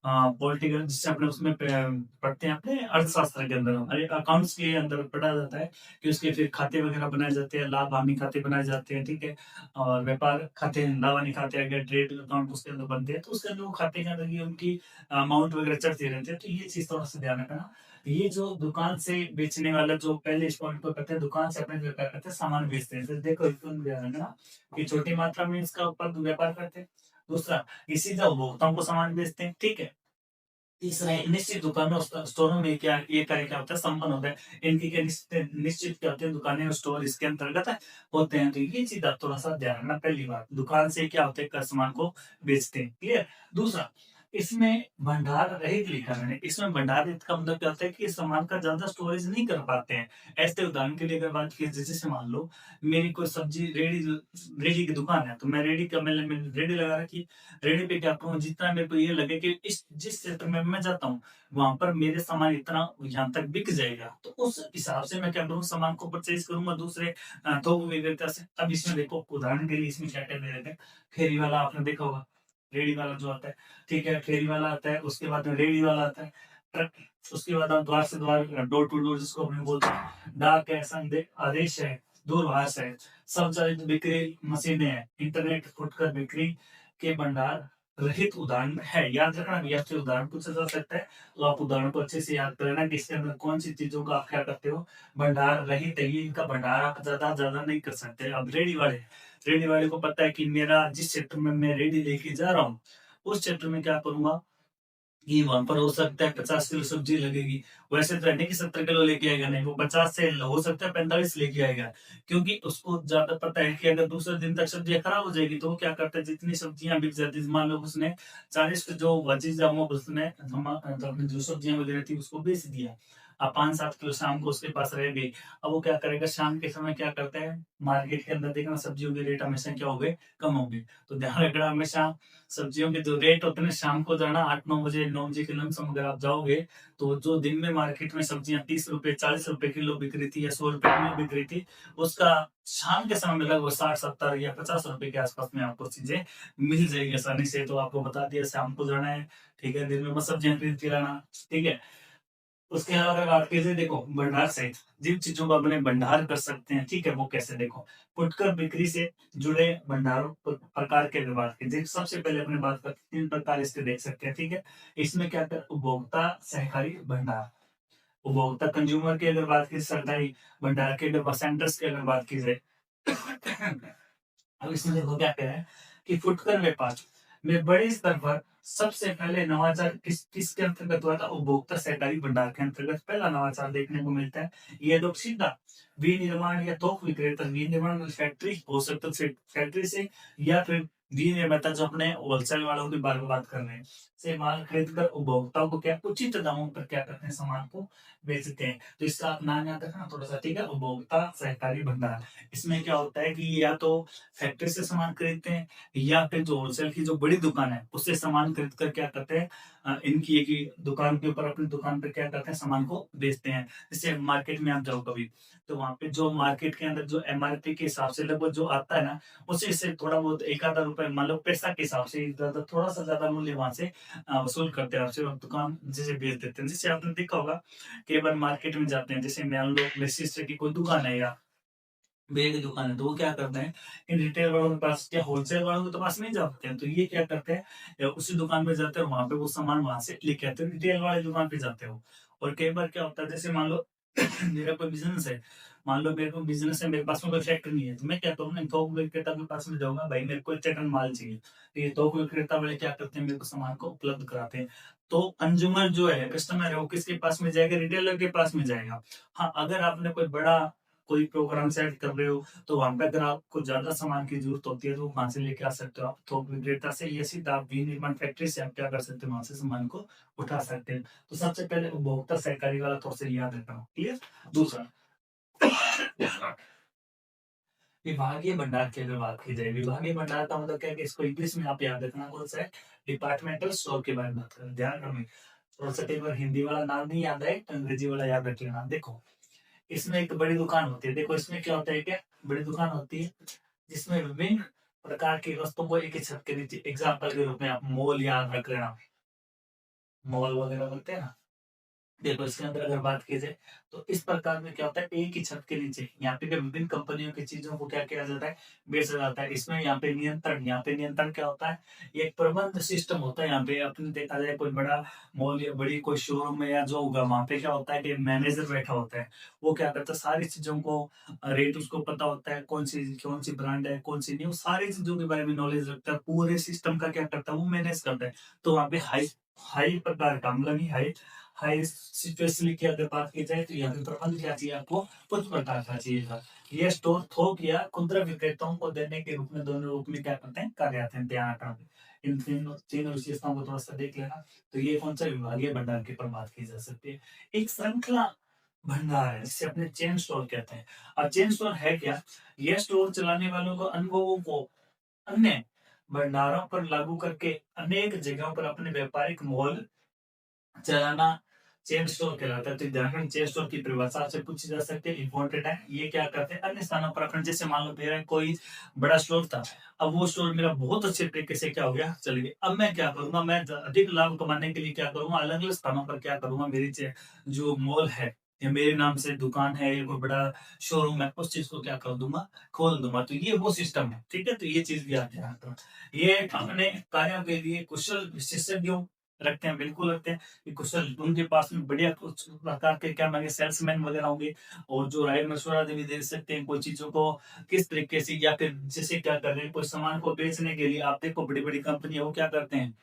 पॉलिटिकल, जिससे अपने उसमें पढ़ते हैं अपने अर्थशास्त्र के अंदर, हमारे अकाउंट्स के अंदर पढ़ा जाता है कि उसके फिर खाते वगैरह बनाए जाते हैं, लाभ हानि खाते बनाए जाते हैं, ठीक है। और व्यापार खाते, लाभ हानि खाते, अगर ट्रेड अकाउंट उसके अंदर बनते हैं, तो उसके अंदर वो खाते के अंदर ये उनकी अमाउंट वगैरह चढ़ती रहती है। तो ये चीज थोड़ा सा ध्यान रखना। ये जो दुकान से बेचने वाला जो पहले इस पॉइंट को करते हैं, दुकान से अपने व्यापार करते हैं, सामान बेचते हैं। फिर देखो इसमें ध्यान रखना कि छोटी मात्रा में इसका ऊपर व्यापार करते हैं। दूसरा, ये सीधा उपभोक्ताओं को सामान बेचते हैं, ठीक है। तीसरा है निश्चित दुकानों स्टोरों में क्या ये कार्य क्या होता है, संपन्न होता है। इनकी क्या निश्चित निश्चित क्या होते हैं, दुकानें और स्टोर इसके अंतर्गत होते हैं। तो ये चीज आप थोड़ा सा ध्यान रखना। पहली बात, दुकान से क्या होते हैं, सामान को बेचते हैं, क्लियर। दूसरा, इसमें भंडार रहित लिखा है। इसमें भंडार रहित का मतलब क्या होता है कि सामान का ज्यादा स्टोरेज नहीं कर पाते हैं। ऐसे उदाहरण के लिए अगर बात की, जैसे मान लो मेरी कोई सब्जी रेडी रेडी की दुकान है, तो मैं रेडी का मैंने रेडी लगा रखी। रेडी पे क्या करूँ, जितना मेरे को ये लगे कि इस जिस क्षेत्र में मैं जाता हूँ वहां पर मेरे सामान इतना यहाँ तक बिक जाएगा, तो उस हिसाब से मैं क्या करूँ, सामान को परचेज करूंगा दूसरे थोक विक्रेता से। अब इसमें देखो उदाहरण के लिए इसमें क्या क्या दे रहे थे, फेरी वाला आपने देखा होगा, रेडी वाला जो आता है, ठीक है, फेरी वाला आता है, उसके बाद में रेडी वाला आता है, ट्रक, उसके बाद आप द्वार से द्वार, डोर टू डोर जिसको अपने बोलते हैं, डाक है, संदेश आदेश है, दूरभाष है, स्वचालित बिक्री मशीनें हैं, इंटरनेट फुटकर बिक्री के भंडार रहित उदाहरण है। याद रखना भी, आपसे उदाहरण पूछा जा सकता है, तो आप उदाहरण को अच्छे से याद कर लेना कि इसके अंदर कौन सी चीजों का आप क्या करते हो, भंडार रहित है। ये इनका भंडार आप ज्यादा ज्यादा नहीं कर सकते। अब रेडी वाले को पता है कि मेरा जिस क्षेत्र में मैं रेडी लेके जा रहा हूँ, उस क्षेत्र में क्या करूंगा कि वहां पर हो सकता है 50 किलो सब्जी लगेगी। वैसे तो है नहीं कि 70 किलो लेके आएगा, नहीं, वो 50 से हो सकता है 45 लेके आएगा, क्योंकि उसको ज्यादा पता है कि अगर दूसरे दिन तक सब्जियां खराब हो जाएगी, तो वो क्या करता है, जितनी सब्जियां बिक जाती है, मान लो उसने 40 जो बची जामो उसने तो अपनी जो सब्जियां वगैरह थी उसको बेच दिया। अब 5-7 किलो शाम को उसके पास रह गई। अब वो क्या करेगा, शाम के समय क्या करता है, मार्केट के अंदर देखना सब्जियों के रेट हमेशा क्या हो गए, कम हो गए। तो ध्यान रखना हमेशा सब्जियों के जो रेट होते हैं शाम को जाना 8-9 बजे 9 बजे के लमसम अगर आप जाओगे, तो जो दिन में मार्केट में सब्जियां 30 रुपए 40 रुपए किलो बिक रही थी या 100 रुपए किलो बिक रही थी, उसका शाम के समय में लगभग 60-70 या 50 रुपए के आसपास में आपको चीजें मिल जाएगी आसानी से। तो आपको बता दिया शाम को जाना है, ठीक है, दिन में मत सब्जियां खरीद के लाना, ठीक है। उसके अलावा अगर बात कीजिए, देखो भंडार सहित जिन चीजों को अपने भंडार कर सकते हैं, ठीक है, वो कैसे, देखो फुटकर बिक्री से जुड़े भंडारों प्रकार के अगर बात कीजिए, सबसे पहले अपने बात करते हैं 3 प्रकार इसके देख सकते हैं, ठीक है। इसमें क्या कर, उपभोक्ता सहकारी भंडार, उपभोक्ता कंज्यूमर की अगर बात की, सरकारी भंडार के अगर सेंटर्स की अगर बात की जाए, अब इसमें देखो क्या कह रहे हैं कि फुटकर व्यापार में बड़े स्तर पर सबसे पहले नवाचार किसके अंतर्गत हुआ था, उपभोक्ता सहकारी भंडार के अंतर्गत पहला नवाचार देखने को मिलता है। ये लोग सीधा विनिर्माण या थोक विक्रेता, विनिर्माण फैक्ट्री हो सकता है, फैक्ट्री से, या फिर विनिर्माता जो अपने होलसेल वालों की बात कर रहे हैं, से माल खरीद कर उपभोक्ताओं को क्या उचित दामों पर क्या करते हैं, सामान को बेचते हैं। तो इसका आप नाम याद रखना थोड़ा सा, ठीक है, उपभोक्ता सहकारी भंडार। इसमें क्या होता है कि या तो फैक्ट्री से सामान खरीदते हैं, या फिर जो होलसेल की जो बड़ी दुकान है उससे सामान खरीद कर क्या करते हैं, इनकी एक ही दुकान के ऊपर अपनी दुकान पे क्या करते हैं, सामान को बेचते हैं। जैसे मार्केट में आप जाओ कभी, तो वहां पे जो मार्केट के अंदर जो एमआरपी के हिसाब से लगभग जो आता है ना, उससे से थोड़ा बहुत एक आधा रुपए मान लो पैसा के हिसाब से थोड़ा सा ज्यादा मूल्य वहां से वसूल करते हैं आपसे, और दुकान जैसे बेच देते हैं। जैसे आपने देखा होगा कई बार मार्केट में जाते हैं, जैसे मान लो वैशिष्ट की कोई दुकान है या बेग की दुकान है, तो वो क्या करते हैं, इन रिटेल वालों के पास या होलसेल वालों के तो पास नहीं जाते हैं, तो ये क्या करते हैं, उसी दुकान पे जाते हैं और वहां पे वो सामान वहां से लेके आते हैं, रिटेल वाले दुकान पे जाते हो। और कई बार क्या होता है, जैसे मान लो मेरा कोई बिजनेस है, मान लो मेरे को बिजनेस है, मेरे पास में कोई फैक्ट्री नहीं है, तो मैं क्या करूँ, थोक विक्रेता के पास में जाऊंगा, भाई मेरे को इतना टन माल चाहिए, तो ये थोक विक्रेता वाले क्या करते हैं, मेरे को सामान को उपलब्ध कराते हैं। तो कंज्यूमर जो है, कस्टमर है, वो किसके पास में जाएगा, रिटेलर के पास में जाएगा। हाँ, अगर आपने कोई बड़ा कोई प्रोग्राम सेट कर रहे हो, तो वहां पे अगर आपको ज्यादा सामान की जरूरत होती है, तो वहां से लेके आ सकते हो आप थोक विक्रेता से, या सीधा आप विनिर्माण फैक्ट्री से आप क्या कर सकते हो, वहां से सामान को उठा सकते हैं। तो सबसे पहले उपभोक्ता सहकारी वाला थोड़ा सा याद रखना, क्लियर। दूसरा, विभागीय भंडार की अगर बात की जाए, विभागीय भंडार का मतलब क्या है कि इसको इंग्लिश में आप याद रखना, कौन सा है, डिपार्टमेंटल स्टोर के बारे में बात करें, ध्यान रखें। थोड़ा सा कई बार हिंदी वाला नाम नहीं याद है तो अंग्रेजी वाला याद रख लेना। देखो इसमें एक बड़ी दुकान होती है, देखो इसमें क्या होता है, क्या बड़ी दुकान होती है जिसमें विभिन्न प्रकार की वस्तुओं को एक ही छत के नीचे, एग्जाम्पल के रूप में आप मॉल याद रख लेना, मॉल वगैरह बोलते हैं ना, देखो इसके अंदर अगर बात की जाए तो इस प्रकार में क्या होता है, एक ही छत के नीचे यहाँ पे विभिन्न कंपनियों की चीजों को क्या किया जाता है, बेचा जाता है। इसमें यहाँ पे नियंत्रण क्या होता है, ये एक प्रबंध सिस्टम होता है। यहाँ पे अपने देखा जाए कोई बड़ा मॉल या बड़ी कोई शोरूम है या जो होगा, वहां पे क्या होता है कि मैनेजर बैठा होता है। वो क्या करता है, सारी चीजों को रेट उसको पता होता है, कौन सी ब्रांड है कौन सी नहीं, वो सारी चीजों के बारे में नॉलेज रखता है। पूरे सिस्टम का क्या करता है, वो मैनेज करता है। तो वहाँ पे हाई हाई प्रकार का मतलब हाई हाई सिचुएशन की अगर बात की जाए तो यहाँ पे प्रबंध क्या चाहिए आपको, कुछ प्रकार का चाहिए था। ये स्टोर थोक या खुदरा विक्रेताओं को देने के रूप में, दोनों रूप में क्या करते हैं, कार्य आते हैं। ध्यान रखना, इन तीनों विशेषताओं को थोड़ा सा देख लेना। तो ये कौन सा विभागीय भंडार की पर बात की जा सकती है। एक श्रृंखला भंडार है जिसे अपने चेन स्टोर कहते हैं। अब चेन स्टोर है क्या, ये स्टोर चलाने वालों को अनुभवों को अन्य भंडारों पर लागू करके अनेक जगहों पर अपने व्यापारिक मॉल चलाना चेन स्टोर कहलाता है। तो ध्यान चेन स्टोर की परिभाषा आपसे पूछी जा सकती है, इंपॉर्टेंट है। ये क्या करते हैं, अन्य स्थानों पर अपने, जैसे मान लो मेरा कोई बड़ा स्टोर था, अब वो स्टोर मेरा बहुत अच्छे तरीके से क्या हो गया, चल गया। अब मैं क्या करूंगा, मैं अधिक लाभ कमाने के लिए क्या करूंगा, अलग अलग स्थानों पर क्या करूंगा, मेरी जो मॉल है या मेरे नाम से दुकान है या कोई बड़ा शोरूम है, उस चीज को क्या कर दूंगा, खोल दूंगा। तो ये वो सिस्टम है, ठीक है। तो ये चीज भी आप ध्यान रखो। ये अपने कार्यों के लिए कुशल विशेषज्ञों रखते हैं, बिल्कुल रखते हैं कि कुशल, उनके पास में बढ़िया कुछ प्रकार के क्या होंगे, सेल्समैन वगैरह होंगे, और जो राय मशवरा भी दे सकते हैं कोई चीजों को किस तरीके से, या फिर जैसे क्या कर रहे हैं, कोई सामान को बेचने के लिए। आप देखो बड़ी बड़ी कंपनी है वो क्या करते हैं,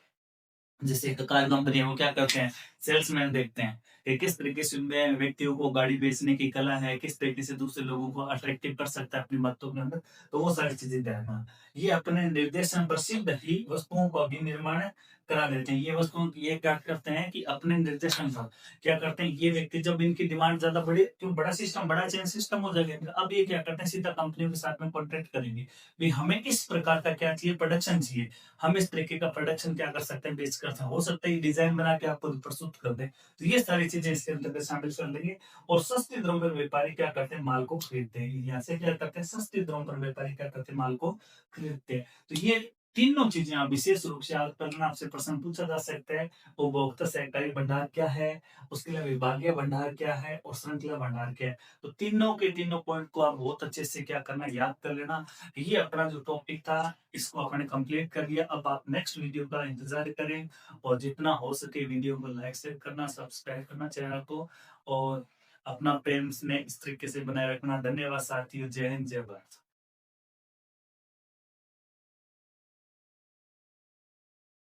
जैसे एक कार कंपनी है वो क्या करते हैं, सेल्समैन देखते हैं कि किस तरीके से उनमें व्यक्तियों को गाड़ी बेचने की कला है, किस तरीके से दूसरे लोगों को अट्रैक्टिव कर सकता है अपनी बातों के अंदर। तो वो सारी चीजें ध्यान रखना। ये अपने निर्देशन प्रसिद्ध ही वस्तुओं का भी निर्माण करा देते हैं। ये वस्तुओं ये क्या करते हैं कि अपने निर्देशन पर क्या करते हैं, ये व्यक्ति जब इनकी डिमांड ज्यादा बढ़े तो बड़ा सिस्टम, बड़ा चेन सिस्टम हो जाएगा। अब ये क्या करते हैं, सीधा कंपनियों के साथ में कॉन्ट्रैक्ट करेंगे, भाई हमें इस प्रकार का क्या चाहिए, प्रोडक्शन चाहिए, हम इस तरीके का प्रोडक्शन क्या कर सकते हैं, बेच कर सकते हैं। हो सकता है ये डिजाइन बना के आपको प्रस्तुत कर दे। तो ये सारी चीजें इसके अंतर्गत शामिल कर लेंगे। और सस्ती दरों पर व्यापारी क्या करते हैं, माल को खरीदते हैं। यहाँ से क्या करते हैं, सस्ती दरों पर व्यापारी क्या करते हैं, माल को खरीदते हैं। तो ये तीनों चीजें आप विशेष रूप से आप करना, आपसे प्रश्न पूछा जा सकता है। उपभोक्ता सहकारी भंडार क्या है, उसके लिए विभागीय भंडार क्या है, और श्रृंखला भंडार क्या है। तो तीनों के तीनों पॉइंट को आप बहुत अच्छे से क्या करना, याद कर लेना। ये अपना जो टॉपिक था इसको अपने कंप्लीट कर लिया। अब आप नेक्स्ट वीडियो का इंतजार करें, और जितना हो सके वीडियो को लाइक शेयर करना, सब्सक्राइब करना चैनल को, और अपना प्रेम स्नेह इस तरीके से बनाए रखना। धन्यवाद साथियों, जय हिंद जय भारत।